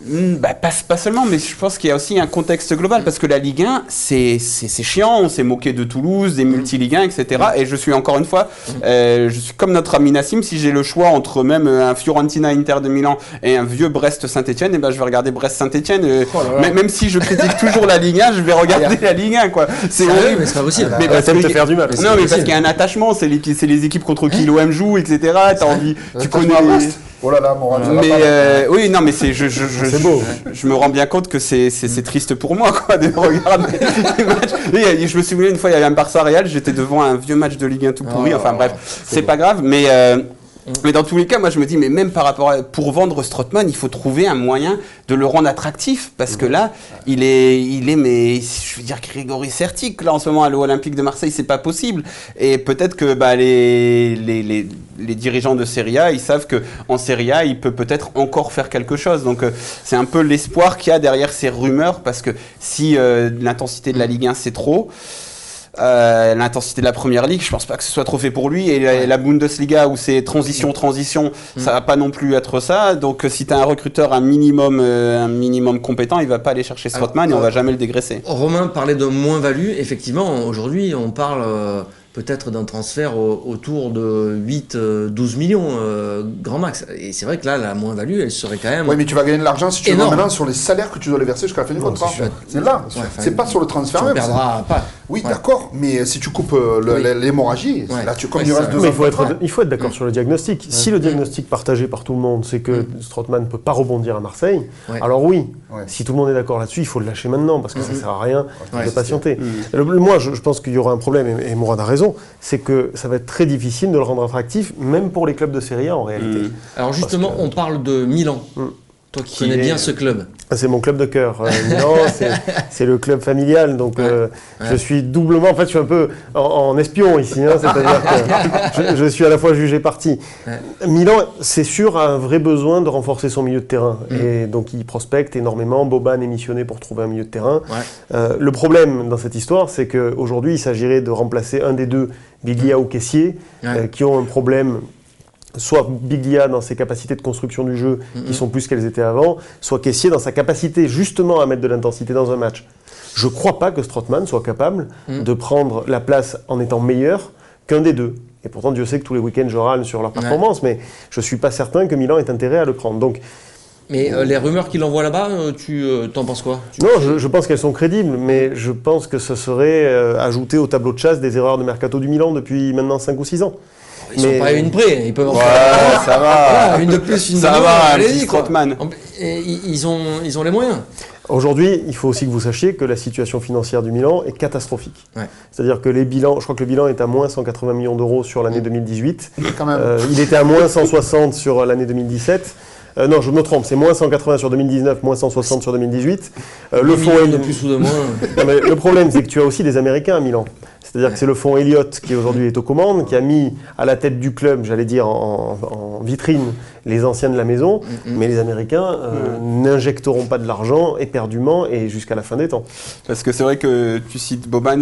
Pas seulement, mais je pense qu'il y a aussi un contexte global parce que la Ligue 1 c'est chiant, on s'est moqué de Toulouse, des multi-Ligue 1 etc. Et je suis encore une fois je suis comme notre ami Nassim, si j'ai le choix entre même un Fiorentina Inter de Milan et un vieux Brest Saint-Etienne, et ben je vais regarder Brest Saint-Etienne même si je critique toujours la Ligue 1, je vais regarder la Ligue 1 quoi. C'est horrible, mais c'est pas possible. Mais parce que te faire du mal. Non mais parce qu'il y a un attachement, c'est les équipes contre qui l'OM joue etc. T'as envie, tu connais. Oh là là, moral. Mais oui, non, mais c'est c'est beau. Je me rends bien compte que c'est triste pour moi quoi de regarder les matchs. Et je me souviens une fois il y avait un Barça Real, j'étais devant un vieux match de Ligue 1 tout pourri. Enfin bref, c'est pas grave, mais dans tous les cas, moi je me dis, mais même par rapport pour vendre Strootman, il faut trouver un moyen de le rendre attractif parce que là, il est, mais je veux dire Grégory Sertic là en ce moment à l'Olympique de Marseille, c'est pas possible. Et peut-être que les dirigeants de Serie A, ils savent que en Serie A, il peut peut-être encore faire quelque chose. Donc c'est un peu l'espoir qu'il y a derrière ces rumeurs parce que si l'intensité de la Ligue 1 c'est trop. L'intensité de la première ligue, je pense pas que ce soit trop fait pour lui, et la Bundesliga où c'est transition, ça va pas non plus être ça. Donc si tu as un recruteur un minimum compétent, il va pas aller chercher Strootman et on va jamais le dégraisser. Romain parlait de moins-value, effectivement aujourd'hui on parle peut-être d'un transfert autour de 8-12 millions grand max. Et c'est vrai que là, la moins-value, elle serait quand même... Oui, mais tu vas gagner de l'argent si tu vas maintenant sur les salaires que tu dois les verser jusqu'à la fin du contrat. C'est là. C'est pas sur le transfert même. Tu perdras pas. Oui, d'accord. Mais si tu coupes l'hémorragie, là, comme il reste 2 ans. Mais il faut être d'accord sur le diagnostic. Si le diagnostic partagé par tout le monde, c'est que Strootman ne peut pas rebondir à Marseille, alors oui, si tout le monde est d'accord là-dessus, il faut le lâcher maintenant parce que ça ne sert à rien de patienter. Moi, je pense qu'il y aura un problème, et Mourad a raison, c'est que ça va être très difficile de le rendre attractif, même pour les clubs de Serie A en réalité. Alors justement, on parle de Milan. Toi qui connais bien ce club. C'est mon club de cœur. Milan, c'est le club familial, donc je suis doublement, en fait, je suis un peu en espion ici, hein, c'est-à-dire que je suis à la fois juge et parti. Milan, c'est sûr, a un vrai besoin de renforcer son milieu de terrain, et donc il prospecte énormément. Boban est missionné pour trouver un milieu de terrain. Le problème dans cette histoire, c'est qu'aujourd'hui, il s'agirait de remplacer un des deux, Biglia ou Kessié, qui ont un problème. Soit Biglia dans ses capacités de construction du jeu qui sont plus qu'elles étaient avant, soit Kessié dans sa capacité justement à mettre de l'intensité dans un match. Je ne crois pas que Strootman soit capable de prendre la place en étant meilleur qu'un des deux. Et pourtant Dieu sait que tous les week-ends je râle sur leur performance, mais je ne suis pas certain que Milan ait intérêt à le prendre. Donc, mais les rumeurs qu'il envoie là-bas, tu t'en penses quoi? Non, je pense qu'elles sont crédibles, mais je pense que ce serait ajouter au tableau de chasse des erreurs de mercato du Milan depuis maintenant 5 ou 6 ans. Ils sont pas à une près, ils peuvent en faire. Ça va. Une de plus, une de moins. Ça va, allez-y, Strootman. Et ils ont les moyens. Aujourd'hui, il faut aussi que vous sachiez que la situation financière du Milan est catastrophique. Ouais. C'est-à-dire que les bilans, je crois que le bilan est à moins 180 millions d'euros sur l'année 2018. Quand même. Il était à moins 160 sur l'année 2017. Non, je me trompe, c'est moins 180 sur 2019, moins 160 sur 2018. Le fonds de plus ou de moins. Non, mais le problème, c'est que tu as aussi des Américains à Milan. C'est-à-dire que c'est le fonds Elliott qui aujourd'hui est aux commandes, qui a mis à la tête du club, j'allais dire en vitrine, les anciens de la maison. Mais les Américains n'injecteront pas de l'argent éperdument et jusqu'à la fin des temps. Parce que c'est vrai que tu cites Boban.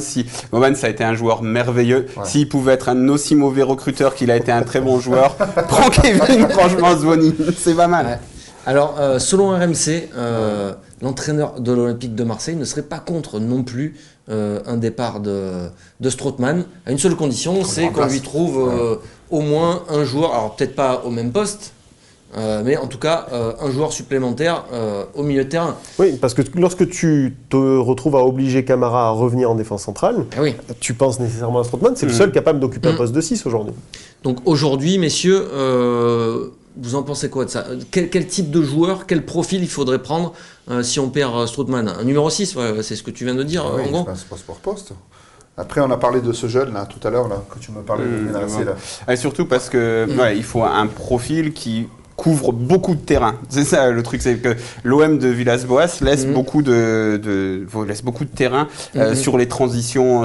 Boban, ça a été un joueur merveilleux. Ouais. S'il pouvait être un aussi mauvais recruteur qu'il a été un très bon joueur, prends Kevin, franchement, Zvoni, c'est pas mal. Ouais. Alors, selon RMC, l'entraîneur de l'Olympique de Marseille ne serait pas contre non plus un départ de Strootman, à une seule condition, c'est qu'on lui trouve au moins un joueur, alors peut-être pas au même poste, mais en tout cas un joueur supplémentaire au milieu de terrain. Oui, parce que lorsque tu te retrouves à obliger Camara à revenir en défense centrale, Oui. tu penses nécessairement à Strootman, c'est le seul capable d'occuper un poste de 6 aujourd'hui. Donc aujourd'hui, messieurs, vous en pensez quoi de ça? Quel type de joueur, quel profil il faudrait prendre si on perd Strootman? Un numéro 6, c'est ce que tu viens de dire, Oui, en gros. c'est poste pour poste. Après, on a parlé de ce jeune là tout à l'heure, là, que tu me parlais de Benaracé, là. Et surtout parce que il faut un profil qui couvre beaucoup de terrain. C'est ça le truc, c'est que l'OM de Villas-Boas laisse beaucoup laisse beaucoup de terrain sur les transitions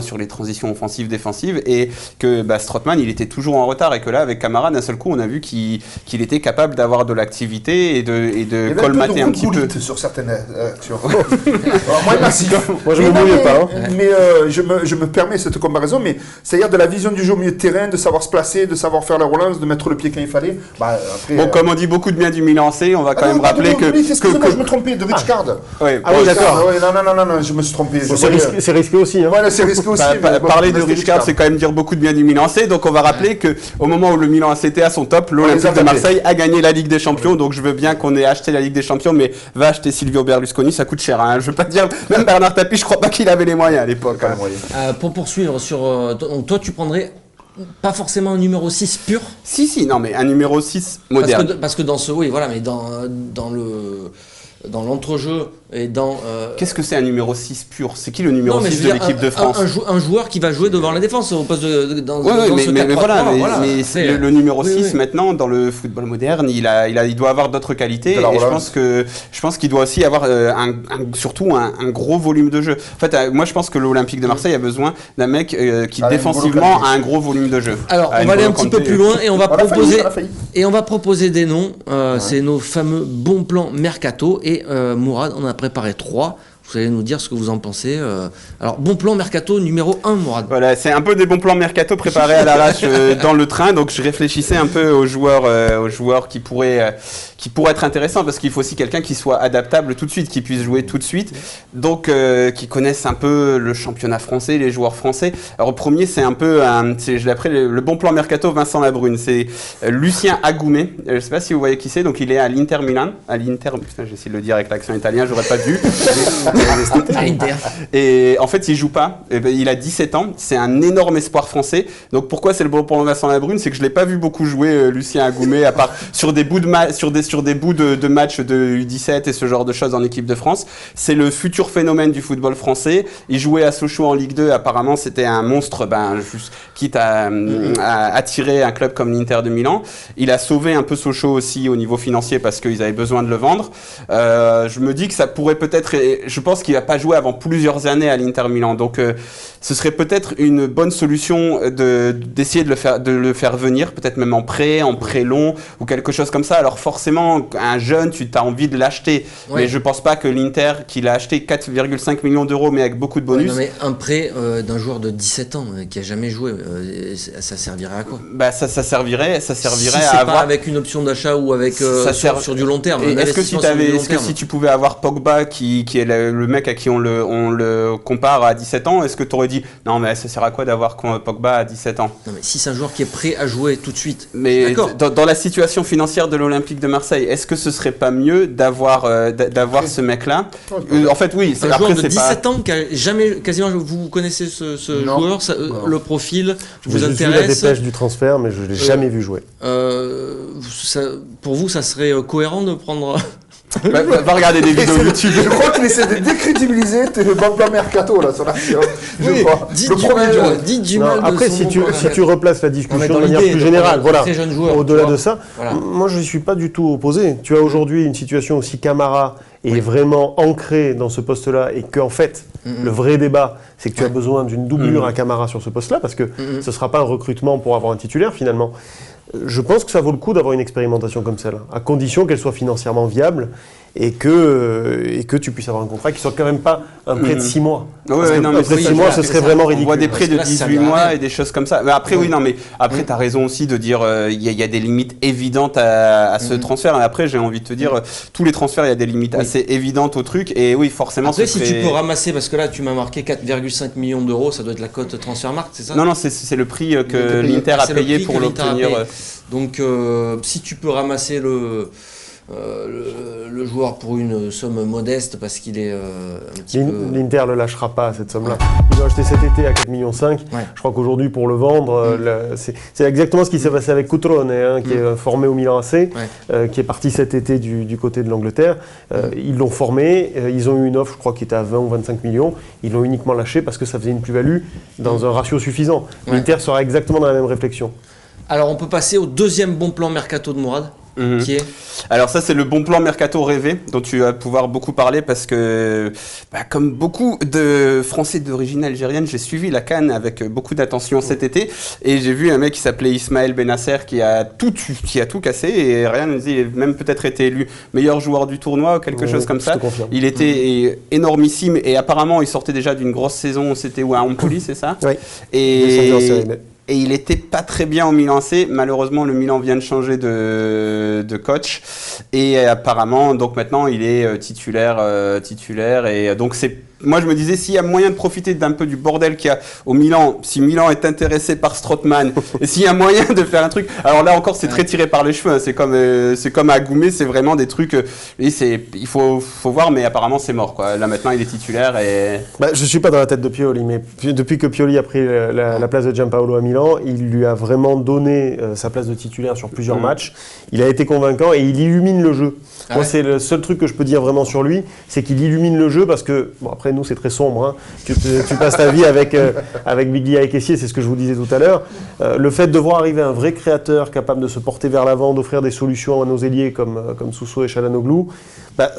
offensives défensives, et que Strootman il était toujours en retard, et que là avec Camara d'un seul coup on a vu qu'il était capable d'avoir de l'activité et de colmater un petit peu sur certaines actions. Alors, moi, merci. Moi, je Mais me non, mouille pas. Mais je me permets cette comparaison, mais c'est-à-dire de la vision du jeu au milieu de terrain, de savoir se placer, de savoir faire la relance, de mettre le pied quand il fallait. Après, Bon, comme on dit beaucoup de bien du Milan AC, on va quand même non, rappeler que... Excusez-moi, je me trompais, de Richcard. Ouais, Ah oui, d'accord. Non, je me suis trompé. C'est risqué aussi. Hein. Voilà, c'est risqué aussi. mais bon, parler de c'était Richcard, c'est quand même dire beaucoup de bien du Milan AC. Donc on va rappeler que au moment où le Milan AC était à son top, les a l'Olympique de tapés. Marseille a gagné la Ligue des Champions. Donc je veux bien qu'on ait acheté la Ligue des Champions, mais va acheter Silvio Berlusconi, ça coûte cher. Hein. Je veux pas dire, même Bernard Tapie, je crois pas qu'il avait les moyens à l'époque. Pas Hein. le moyen. Pour poursuivre sur... donc toi, tu prendrais pas forcément un numéro 6 pur, Si, non, mais un numéro 6 moderne. parce que dans ce... Oui, voilà, mais dans l'entrejeu et dans... Qu'est-ce que c'est un numéro 6 pur? C'est qui le numéro non, mais 6 je de veux dire, l'équipe de France? un joueur qui va jouer devant la défense au poste dans Ouais, ce mais 4-3-3, voilà, mais Après, le numéro 6 oui. maintenant dans le football moderne, il doit avoir d'autres qualités, De la et relance. je pense qu'il doit aussi avoir surtout un gros volume de jeu. En fait, moi je pense que l'Olympique de Marseille a besoin d'un mec qui Ah, défensivement N'Golo a un gros volume de jeu. Alors, Ah, on va aller un N'Golo petit peu Kanté. plus loin et on va proposer... On a failli. Et on va proposer des noms, c'est nos fameux bons plans mercato, et Mourad en a préparé 3. Vous allez nous dire ce que vous en pensez. Alors, bon plan mercato numéro 1, Mourad. Voilà, c'est un peu des bons plans mercato préparés à l'arrache dans le train. Donc je réfléchissais un peu aux joueurs qui pourraient être intéressants, parce qu'il faut aussi quelqu'un qui soit adaptable tout de suite, qui puisse jouer tout de suite. Donc qui connaissent un peu le championnat français, les joueurs français. Alors au premier, c'est un peu je l'ai appelé le bon plan mercato Vincent Labrune. C'est Lucien Agoumé. Je sais pas si vous voyez qui c'est. Donc il est à l'Inter Milan. Putain, j'ai essayé de le dire avec l'accent italien, j'aurais pas dû. À l'Inter. Et en fait, il joue pas. Il a 17 ans. C'est un énorme espoir français. Donc pourquoi c'est le bon pour Vincent Labrune? C'est que je l'ai pas vu beaucoup jouer Lucien Agoumé, à part sur des bouts de matchs de U17 et ce genre de choses en équipe de France. C'est le futur phénomène du football français. Il jouait à Sochaux en Ligue 2. Apparemment, c'était un monstre, juste quitte à attirer un club comme l'Inter de Milan. Il a sauvé un peu Sochaux aussi au niveau financier, parce qu'ils avaient besoin de le vendre. Je me dis que ça pourrait peut-être... Je pense qu'il va pas jouer avant plusieurs années à l'Inter Milan. Donc, ce serait peut-être une bonne solution d'essayer de le faire venir, peut-être même en prêt long ou quelque chose comme ça. Alors forcément, un jeune, tu as envie de l'acheter. Ouais. Mais je pense pas que l'Inter, qu'il a acheté 4,5 millions d'euros, mais avec beaucoup de bonus... Non, mais un prêt d'un joueur de 17 ans qui a jamais joué, ça servirait à quoi? Ça servirait Si à c'est avoir... pas avec une option d'achat ou avec sur du long terme. Et un est-ce que investissement si tu pouvais avoir Pogba, qui est le mec à qui on le compare à 17 ans, est-ce que tu aurais dit non, mais ça sert à quoi d'avoir Pogba à 17 ans? Non, mais si c'est un joueur qui est prêt à jouer tout de suite. Mais D'accord. dans la situation financière de l'Olympique de Marseille, est-ce que ce serait pas mieux d'avoir ce mec-là? En fait, oui. Un joueur de 17 ans qui a jamais, quasiment, vous connaissez ce Non. joueur, Non. le profil vous J'ai juste vu la intéresse? dépêche du transfert, mais je ne l'ai jamais vu jouer. Pour vous, ça serait cohérent de prendre Va regarder des vidéos YouTube. Je crois qu'il essaie de décrédibiliser tes bons plans mercato là sur la Oui, dites du mal de après, son si bon tu replaces la discussion dans de manière l'idée, plus donc, générale, voilà, très jeune joueur, au-delà tu de vois. ça, Voilà. moi je ne suis pas du tout opposé. Tu as aujourd'hui une situation aussi Camara est vraiment ancrée dans ce poste-là et qu'en fait, le vrai débat, c'est que tu as besoin d'une doublure à Camara sur ce poste-là parce que ce ne sera pas un recrutement pour avoir un titulaire finalement. Je pense que ça vaut le coup d'avoir une expérimentation comme celle-là, à condition qu'elle soit financièrement viable et que tu puisses avoir un contrat qui soit quand même pas un prêt de 6 mois. Parce que non, un mais prêt de c'est 6 mois, ça, ce serait vraiment On ridicule. voit des prêts de Parce que là, ça 18 sert à mois rien. et des choses comme ça. Mais après, oui, non, mais après, tu as raison aussi de dire il y a des limites évidentes à ce transfert. Et après, j'ai envie de te dire, tous les transferts, il y a des limites assez évidentes au truc. Et oui, forcément, Après, ce si serait- tu peux ramasser, parce que là, tu m'as marqué 4,5 millions d'euros, ça doit être la cote Transfermarkt, c'est ça? Non, c'est le prix que Le prix, l'Inter a c'est le payé prix pour que l'Inter a l'obtenir. payé. Donc, si tu peux ramasser le joueur pour une somme modeste, parce qu'il est un petit peu... L'Inter ne lâchera pas cette somme-là. Ils l'ont acheté cet été à 4,5 millions. Je crois qu'aujourd'hui, pour le vendre, c'est exactement ce qui s'est passé avec Cutrone, qui est formé au Milan AC, qui est parti cet été du côté de l'Angleterre. Ils l'ont formé, ils ont eu une offre, je crois, qui était à 20 ou 25 millions. Ils l'ont uniquement lâché parce que ça faisait une plus-value dans un ratio suffisant. L'Inter sera exactement dans la même réflexion. Alors, on peut passer au deuxième bon plan mercato de Mourad, qui est... Alors ça, c'est le bon plan mercato rêvé dont tu vas pouvoir beaucoup parler parce que, comme beaucoup de Français d'origine algérienne, j'ai suivi la CAN avec beaucoup d'attention cet été et j'ai vu un mec qui s'appelait Ismaël Benasser qui a tout cassé et Ryan nous dit il a même peut-être été élu meilleur joueur du tournoi ou quelque chose comme ça. Il était énormissime et apparemment il sortait déjà d'une grosse saison, c'était où, à Empoli, c'est ça? Oui. Et il était pas très bien au Milan AC. Malheureusement, le Milan vient de changer de coach. Et apparemment, donc maintenant, il est titulaire. Et donc, moi, je me disais, s'il y a moyen de profiter d'un peu du bordel qu'il y a au Milan, si Milan est intéressé par Strootman, et s'il y a moyen de faire un truc... Alors là encore, c'est très tiré par les cheveux. Hein. C'est comme à Goumet, c'est vraiment des trucs... il faut voir, mais apparemment, c'est mort, quoi. Là, maintenant, il est titulaire et... Je ne suis pas dans la tête de Pioli, mais depuis que Pioli a pris la place de Gianpaolo à Milan, il lui a vraiment donné sa place de titulaire sur plusieurs matchs. Il a été convaincant et il illumine le jeu. Moi, c'est le seul truc que je peux dire vraiment sur lui, c'est qu'il illumine le jeu parce que, bon, après nous c'est très sombre, hein. Tu passes ta vie avec Biglia et Kessié, c'est ce que je vous disais tout à l'heure. Le fait de voir arriver un vrai créateur capable de se porter vers l'avant, d'offrir des solutions à nos ailiers comme Sousso et Çalhanoğlu,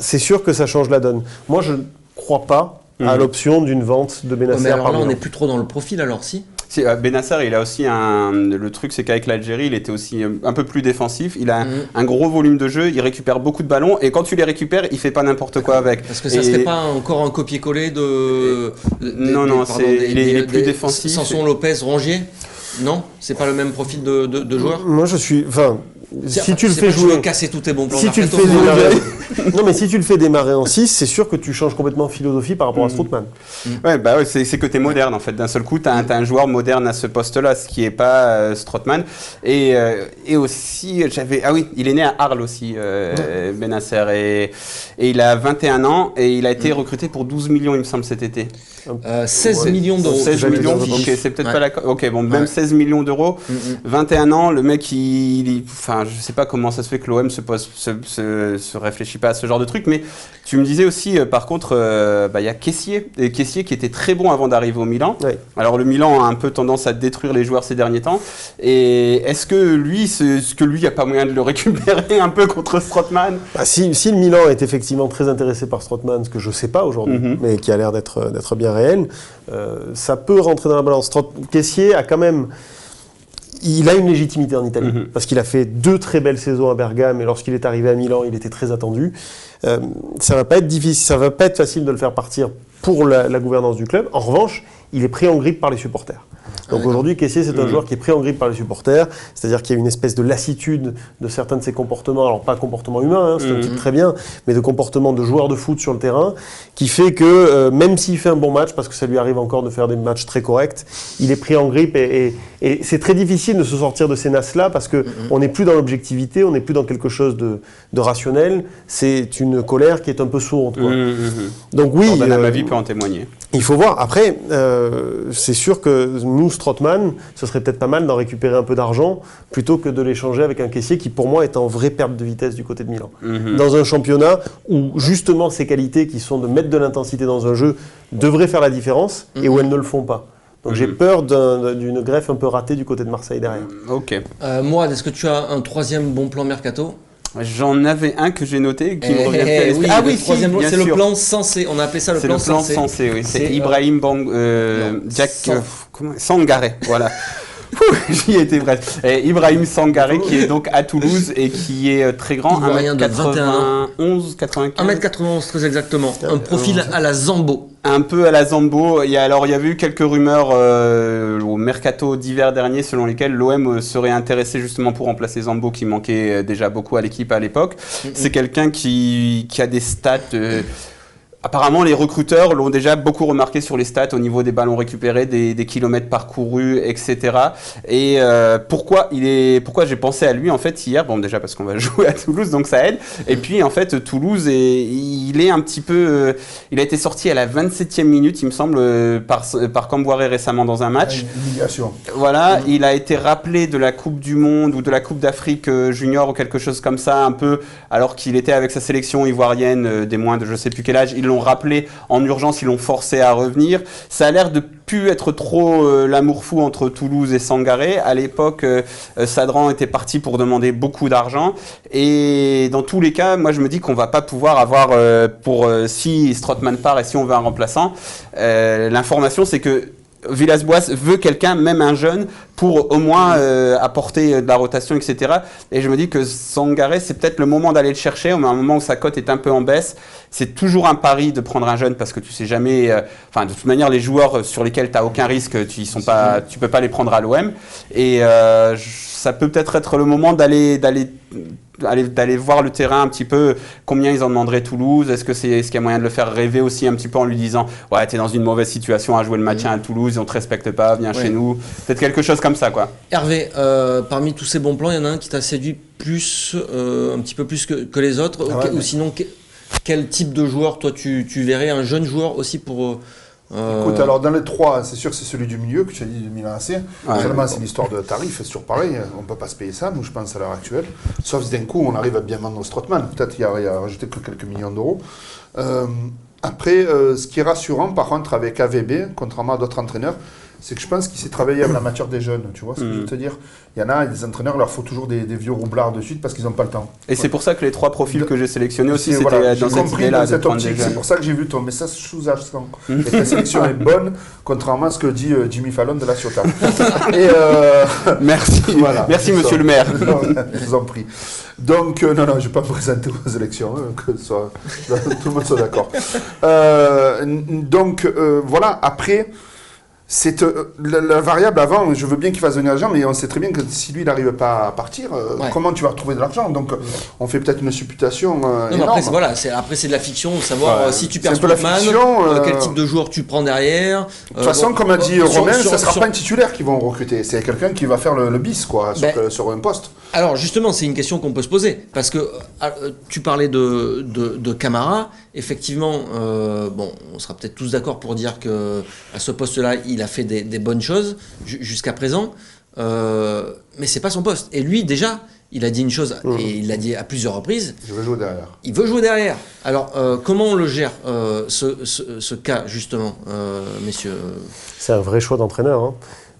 c'est sûr que ça change la donne. Moi je ne crois pas à l'option d'une vente de Benasser mais alors par là, on Milan. n'est plus trop dans le profil, alors si? Si, Benasser, il a aussi le truc, c'est qu'avec l'Algérie, il était aussi un peu plus défensif. Il a un gros volume de jeu, il récupère beaucoup de ballons et quand tu les récupères, il fait pas n'importe quoi avec. Parce que ça serait pas encore un copier-coller Non, il est plus défensif. Sanson, Lopez, Rongier? Non, c'est pas le même profil de joueur. Moi je suis, si tu le fais Je jouer, veux casser tous tes bons plans. si tu le fais démarrer, non mais si tu le fais démarrer en 6, c'est sûr que tu changes complètement de philosophie par rapport à Strootman. Ouais, c'est que tu es moderne en fait. D'un seul coup, tu as un joueur moderne à ce poste-là, ce qui n'est pas Strootman. Et aussi, il est né à Arles aussi, Benasser. Et il a 21 ans et il a été recruté pour 12 millions, il me semble, cet été. 16 millions d'euros. 16 millions, ok, c'est peut-être pas la... Ok, bon, même 16 millions d'euros, 21 ans, le mec, enfin, je sais pas comment ça se fait que l'OM se réfléchit pas à ce genre de truc, mais tu me disais aussi, par contre, il y a Kessié qui était très bon avant d'arriver au Milan. Oui. Alors le Milan a un peu tendance à détruire les joueurs ces derniers temps, et est-ce que lui, il n'y a pas moyen de le récupérer un peu contre Strootman? Si le Milan est effectivement très intéressé par Strootman, ce que je ne sais pas aujourd'hui, mais qui a l'air d'être bien réel, ça peut rentrer dans la balance. Kessié a quand même... Il a une légitimité en Italie, parce qu'il a fait 2 très belles saisons à Bergame, et lorsqu'il est arrivé à Milan, il était très attendu. Ça va pas être difficile, ça va pas être facile de le faire partir pour la gouvernance du club. En revanche, il est pris en grippe par les supporters. Donc aujourd'hui, Kessié, c'est un joueur qui est pris en grippe par les supporters, c'est-à-dire qu'il y a une espèce de lassitude de certains de ses comportements, alors pas comportement humain, c'est un type très bien, mais de comportement de joueur de foot sur le terrain, qui fait que même s'il fait un bon match, parce que ça lui arrive encore de faire des matchs très corrects, il est pris en grippe et c'est très difficile de se sortir de ces nasses-là parce que on n'est plus dans l'objectivité, on n'est plus dans quelque chose de rationnel, c'est une colère qui est un peu sourde, quoi. Donc oui, Jordan Amavi peut en témoigner. il faut voir. Après, c'est sûr que nous, nous, Strootman, ce serait peut-être pas mal d'en récupérer un peu d'argent plutôt que de l'échanger avec un caissier qui, pour moi, est en vraie perte de vitesse du côté de Milan. Dans un championnat où, justement, ces qualités qui sont de mettre de l'intensité dans un jeu devraient faire la différence et où elles ne le font pas. Donc j'ai peur d'une greffe un peu ratée du côté de Marseille derrière. Ok. Mourad, est-ce que tu as un troisième bon plan mercato? J'en avais un que j'ai noté qui me revient plus à l'esprit. Oui, le troisième, bien c'est sûr. le plan censé. On a appelé ça le plan censé. C'est le plan censé, oui. C'est C'est, Ibrahim Sangaré, voilà. J'y étais bref. Ibrahim Sangaré qui est donc à Toulouse et qui est très grand, Ivoirien de 1m91, 95. 1m91 très exactement. Un profil à la Zambo. Un peu à la Zambo. Il y avait eu quelques rumeurs au mercato d'hiver dernier selon lesquelles l'OM serait intéressé justement pour remplacer Zambo qui manquait déjà beaucoup à l'équipe à l'époque. C'est quelqu'un qui a des stats... Apparemment, les recruteurs l'ont déjà beaucoup remarqué sur les stats au niveau des ballons récupérés, des kilomètres parcourus, etc. Et pourquoi j'ai pensé à lui en fait hier? Bon, déjà parce qu'on va jouer à Toulouse, donc ça aide. Et puis en fait, Toulouse, il est un petit peu, il a été sorti à la 27e minute, il me semble, par Camboiré récemment dans un match. Humiliation. Voilà, il a été rappelé de la Coupe du Monde ou de la Coupe d'Afrique junior ou quelque chose comme ça, un peu, alors qu'il était avec sa sélection ivoirienne des moins de je sais plus quel âge. Ils l'ont rappelé en urgence, ils l'ont forcé à revenir. Ça a l'air de plus être trop l'amour fou entre Toulouse et Sangaré. À l'époque, Sadran était parti pour demander beaucoup d'argent. Et dans tous les cas, moi je me dis qu'on va pas pouvoir avoir, si Strootman part et si on veut un remplaçant, l'information c'est que Villas-Boas veut quelqu'un, même un jeune, pour au moins apporter de la rotation, etc. Et je me dis que Sangaré, c'est peut-être le moment d'aller le chercher, au moment où sa cote est un peu en baisse. C'est toujours un pari de prendre un jeune parce que tu sais jamais... de toute manière, les joueurs sur lesquels tu n'as aucun risque, tu peux pas les prendre à l'OM. Et ça peut peut-être être le moment d'aller voir le terrain un petit peu, combien ils en demanderaient Toulouse, est-ce qu'il y a moyen de le faire rêver aussi un petit peu en lui disant ouais, t'es dans une mauvaise situation à jouer le maintien à Toulouse, on te respecte pas, viens chez nous, peut-être quelque chose comme ça quoi. Hervé, parmi tous ces bons plans, il y en a un qui t'a séduit plus, un petit peu plus que les autres, ou sinon quel type de joueur toi tu verrais, un jeune joueur aussi pour... Écoute, alors dans les trois, c'est sûr que c'est celui du milieu que tu as dit, Milan AC. Seulement, c'est l'histoire de tarif, c'est toujours pareil. On ne peut pas se payer ça, nous, je pense, à l'heure actuelle. Sauf si d'un coup, on arrive à bien vendre Strootman. Peut-être qu'il y a rajouté que quelques millions d'euros. Après, ce qui est rassurant, par contre, avec AVB, contrairement à d'autres entraîneurs, c'est que je pense qu'il s'est travaillé avec la matière des jeunes. Tu vois ce que je veux te dire? Il y en a, des entraîneurs, il leur faut toujours des vieux roublards de suite parce qu'ils n'ont pas le temps. Et c'est pour ça que les trois profils que j'ai sélectionnés aussi, c'était dans cette idée-là de prendre des jeunes. C'est pour ça que j'ai vu ton message sous-jacent. Et ta sélection est bonne, contrairement à ce que dit Jimmy Fallon de la Ciotat. Merci. Voilà, merci monsieur le maire. Non, je vous en prie. Donc, non, je ne vais pas me présenter aux élections, que tout le monde soit d'accord. Voilà, après... C'est la variable avant, je veux bien qu'il fasse venir l'argent, mais on sait très bien que si lui il n'arrive pas à partir, comment tu vas retrouver de l'argent? Donc on fait peut-être une supputation énorme. Après c'est de la fiction, savoir si tu perds Strootman, quel type de joueur tu prends derrière. De toute façon, comme a dit Romain, ça ne sera pas un titulaire qu'ils vont recruter, c'est quelqu'un qui va faire le bis quoi, sur un poste. Alors justement, c'est une question qu'on peut se poser, parce que tu parlais de Camara, effectivement, on sera peut-être tous d'accord pour dire qu'à ce poste-là, il a fait des bonnes choses jusqu'à présent, mais c'est pas son poste. Et lui, déjà, il a dit une chose, et il l'a dit à plusieurs reprises. Je veux jouer derrière. Il veut jouer derrière. Alors, comment on le gère, ce cas, justement, messieurs? C'est un vrai choix d'entraîneur, hein.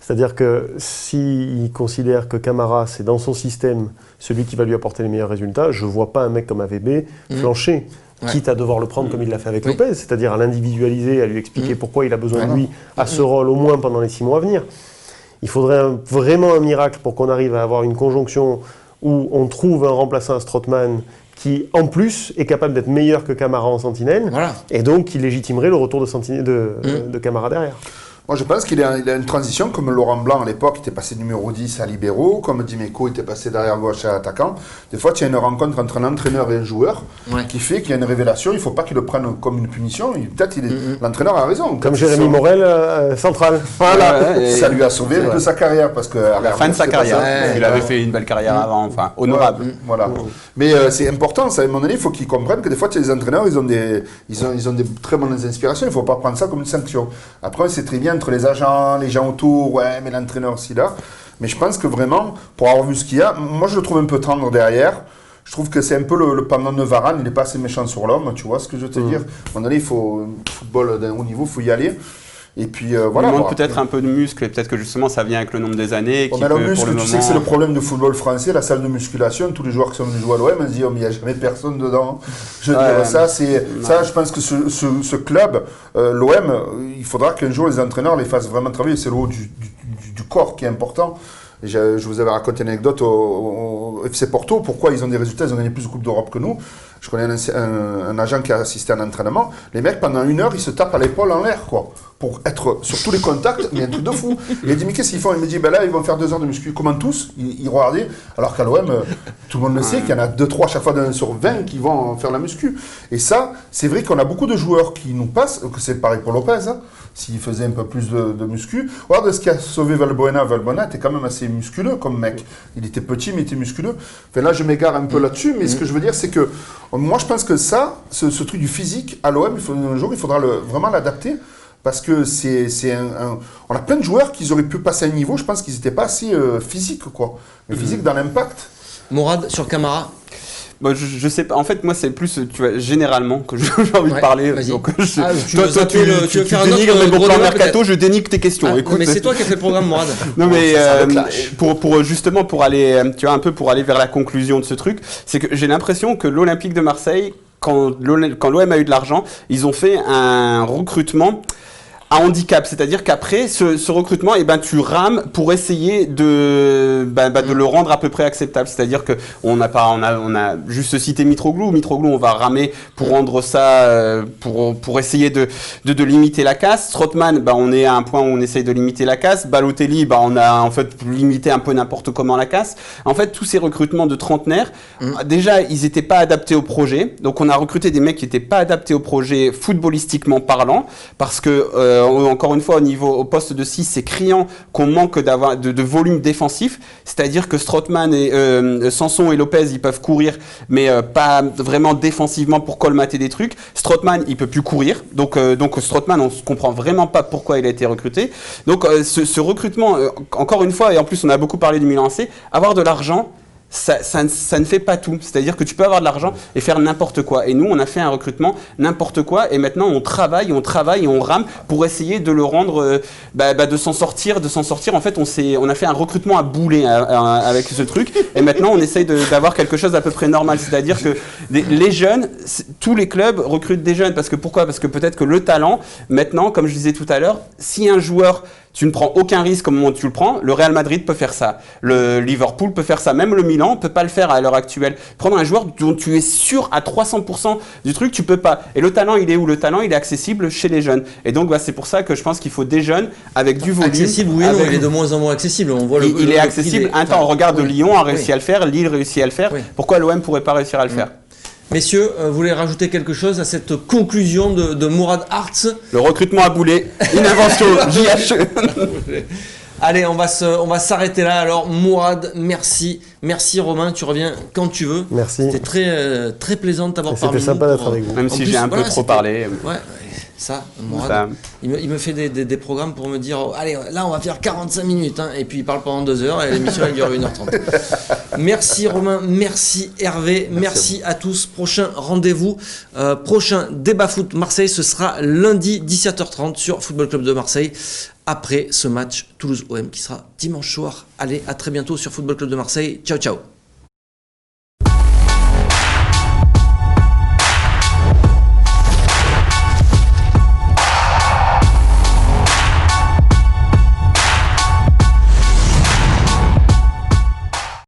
C'est-à-dire que s'il considère que Camara, c'est dans son système celui qui va lui apporter les meilleurs résultats, je ne vois pas un mec comme AVB flancher. Quitte à devoir le prendre comme il l'a fait avec Lopez, c'est-à-dire à l'individualiser, à lui expliquer pourquoi il a besoin de lui à ce rôle au moins pendant les 6 mois à venir. Il faudrait vraiment un miracle pour qu'on arrive à avoir une conjonction où on trouve un remplaçant à Strootman qui, en plus, est capable d'être meilleur que Camara en sentinelle, et donc qui légitimerait le retour de Camara derrière. Moi, je pense qu'il a une transition, comme Laurent Blanc à l'époque était passé numéro 10 à libéraux, comme Dimeco était passé derrière gauche à attaquant. Des fois, tu as une rencontre entre un entraîneur et un joueur qui fait qu'il y a une révélation. Il ne faut pas qu'il le prenne comme une punition. Peut-être l'entraîneur a raison. Comme Jérémy Morel, central. Voilà, ça lui a sauvé de sa carrière. Parce que, à la fin de sa carrière. Il avait fait une belle carrière avant, enfin, honorable. Voilà. Mais c'est important, ça, à un moment donné, il faut qu'ils comprennent que des fois, tu as des entraîneurs, ils ont des très bonnes inspirations. Il ne faut pas prendre ça comme une sanction. Après, c'est très bien bien entre les agents, les gens autour, ouais, mais l'entraîneur aussi là. Mais je pense que vraiment, pour avoir vu ce qu'il y a, moi je le trouve un peu tendre derrière. Je trouve que c'est un peu le pendant de Varane, il n'est pas assez méchant sur l'homme, tu vois ce que je veux te dire. À un moment donné, il faut, football d'un haut niveau, il faut y aller. Et puis voilà. Il manque peut-être un peu de muscle et peut-être que justement ça vient avec le nombre des années. Mais le muscle, tu sais que c'est le problème du football français, la salle de musculation, tous les joueurs qui sont venus jouer à l'OM, on se dit, oh, mais il n'y a jamais personne dedans. Je veux dire, ça, je pense que ce club, l'OM, il faudra qu'un jour les entraîneurs les fassent vraiment travailler. C'est le haut du corps qui est important. Je vous avais raconté une anecdote au FC Porto, pourquoi ils ont des résultats, ils ont gagné plus de Coupes d'Europe que nous. Je connais un agent qui a assisté à un entraînement, les mecs pendant 1 heure ils se tapent à l'épaule en l'air quoi, pour être sur tous les contacts, mais un truc de fou. Il a dit mais qu'est-ce qu'ils font? Il me dit ben là ils vont faire 2 heures de muscu, comment tous? Ils regardaient, alors qu'à l'OM, tout le monde le sait qu'il y en a 2-3 chaque fois d'un sur 20 qui vont faire la muscu. Et ça, c'est vrai qu'on a beaucoup de joueurs qui nous passent, que c'est pareil pour Lopez, hein, s'il faisait un peu plus de muscu. Regarde ce qui a sauvé Valbuena. Valbuena était quand même assez musculeux comme mec. Il était petit mais il était musculeux. Enfin, là je m'égare un peu là-dessus, mais ce que je veux dire c'est que moi je pense que ça, ce truc du physique à l'OM, un jour il faudra vraiment l'adapter. Parce que on a plein de joueurs qui auraient pu passer un niveau, je pense qu'ils n'étaient pas assez physiques, quoi. Mais physique dans l'impact. Mourad, sur Camara. Bon, je sais pas. En fait, moi, c'est plus, tu vois, généralement que j'ai envie de parler. Donc, tu veux faire un dénigres autre mes bons plans mercato, je dénigre tes questions. Écoute, mais c'est toi qui as fait le programme, Mourad. Non, mais justement pour aller, tu vois, un peu pour aller vers la conclusion de ce truc, c'est que j'ai l'impression que l'Olympique de Marseille, quand l'OM a eu de l'argent, ils ont fait un recrutement à handicap, c'est-à-dire qu'après ce recrutement, eh ben tu rames pour essayer de le rendre à peu près acceptable. C'est-à-dire que on a juste cité Mitroglou, on va ramer pour rendre ça pour essayer de limiter la casse. Strootman, on est à un point où on essaye de limiter la casse. Balotelli, on a en fait limité un peu n'importe comment la casse. En fait, tous ces recrutements de trentenaires, déjà ils n'étaient pas adaptés au projet. Donc on a recruté des mecs qui n'étaient pas adaptés au projet footballistiquement parlant, parce que encore une fois, au poste de 6, c'est criant qu'on manque de volume défensif. C'est-à-dire que Strootman et Sanson et Lopez, ils peuvent courir, mais pas vraiment défensivement pour colmater des trucs. Strootman, il peut plus courir. Donc Strootman, on ne comprend vraiment pas pourquoi il a été recruté. Donc ce recrutement, encore une fois, et en plus on a beaucoup parlé du Milan AC, avoir de l'argent, ça ne fait pas tout. C'est-à-dire que tu peux avoir de l'argent et faire n'importe quoi. Et nous, on a fait un recrutement n'importe quoi. Et maintenant, on travaille et on rame pour essayer de le rendre, de s'en sortir. En fait, on a fait un recrutement à boulet avec ce truc. Et maintenant, on essaye d'avoir quelque chose d'à peu près normal. C'est-à-dire que les jeunes, tous les clubs recrutent des jeunes. Pourquoi ? Parce que peut-être que le talent, maintenant, comme je disais tout à l'heure, si un joueur... Tu ne prends aucun risque au moment où tu le prends. Le Real Madrid peut faire ça. Le Liverpool peut faire ça. Même le Milan ne peut pas le faire à l'heure actuelle. Prendre un joueur dont tu es sûr à 300% du truc, tu peux pas. Et le talent, il est où ? Le talent, il est accessible chez les jeunes. Et donc, c'est pour ça que je pense qu'il faut des jeunes avec du volume. Accessible, oui, non, il est de moins en moins accessible. On voit il est accessible. On regarde Lyon a réussi à le faire. Lille réussit à le faire. Oui. Pourquoi l'OM pourrait pas réussir à le faire ? Messieurs, vous voulez rajouter quelque chose à cette conclusion de Mourad Hartz ? Le recrutement à boulet, une invention JH. Allez, on va s'arrêter là. Alors, Mourad, merci. Merci Romain, tu reviens quand tu veux. Merci. C'était très, très plaisant de t'avoir parlé. C'était sympa d'être avec vous. Même si j'ai un peu trop parlé. Ouais. Ça, Mourad, il me fait des programmes pour me dire allez, là on va faire 45 minutes et puis il parle pendant 2 heures et l'émission elle dure 1h30. Merci Romain, merci Hervé, merci à tous. Prochain rendez-vous, prochain débat foot Marseille, ce sera lundi 17h30 sur Football Club de Marseille, après ce match Toulouse-OM qui sera dimanche soir. Allez, à très bientôt sur Football Club de Marseille. Ciao ciao.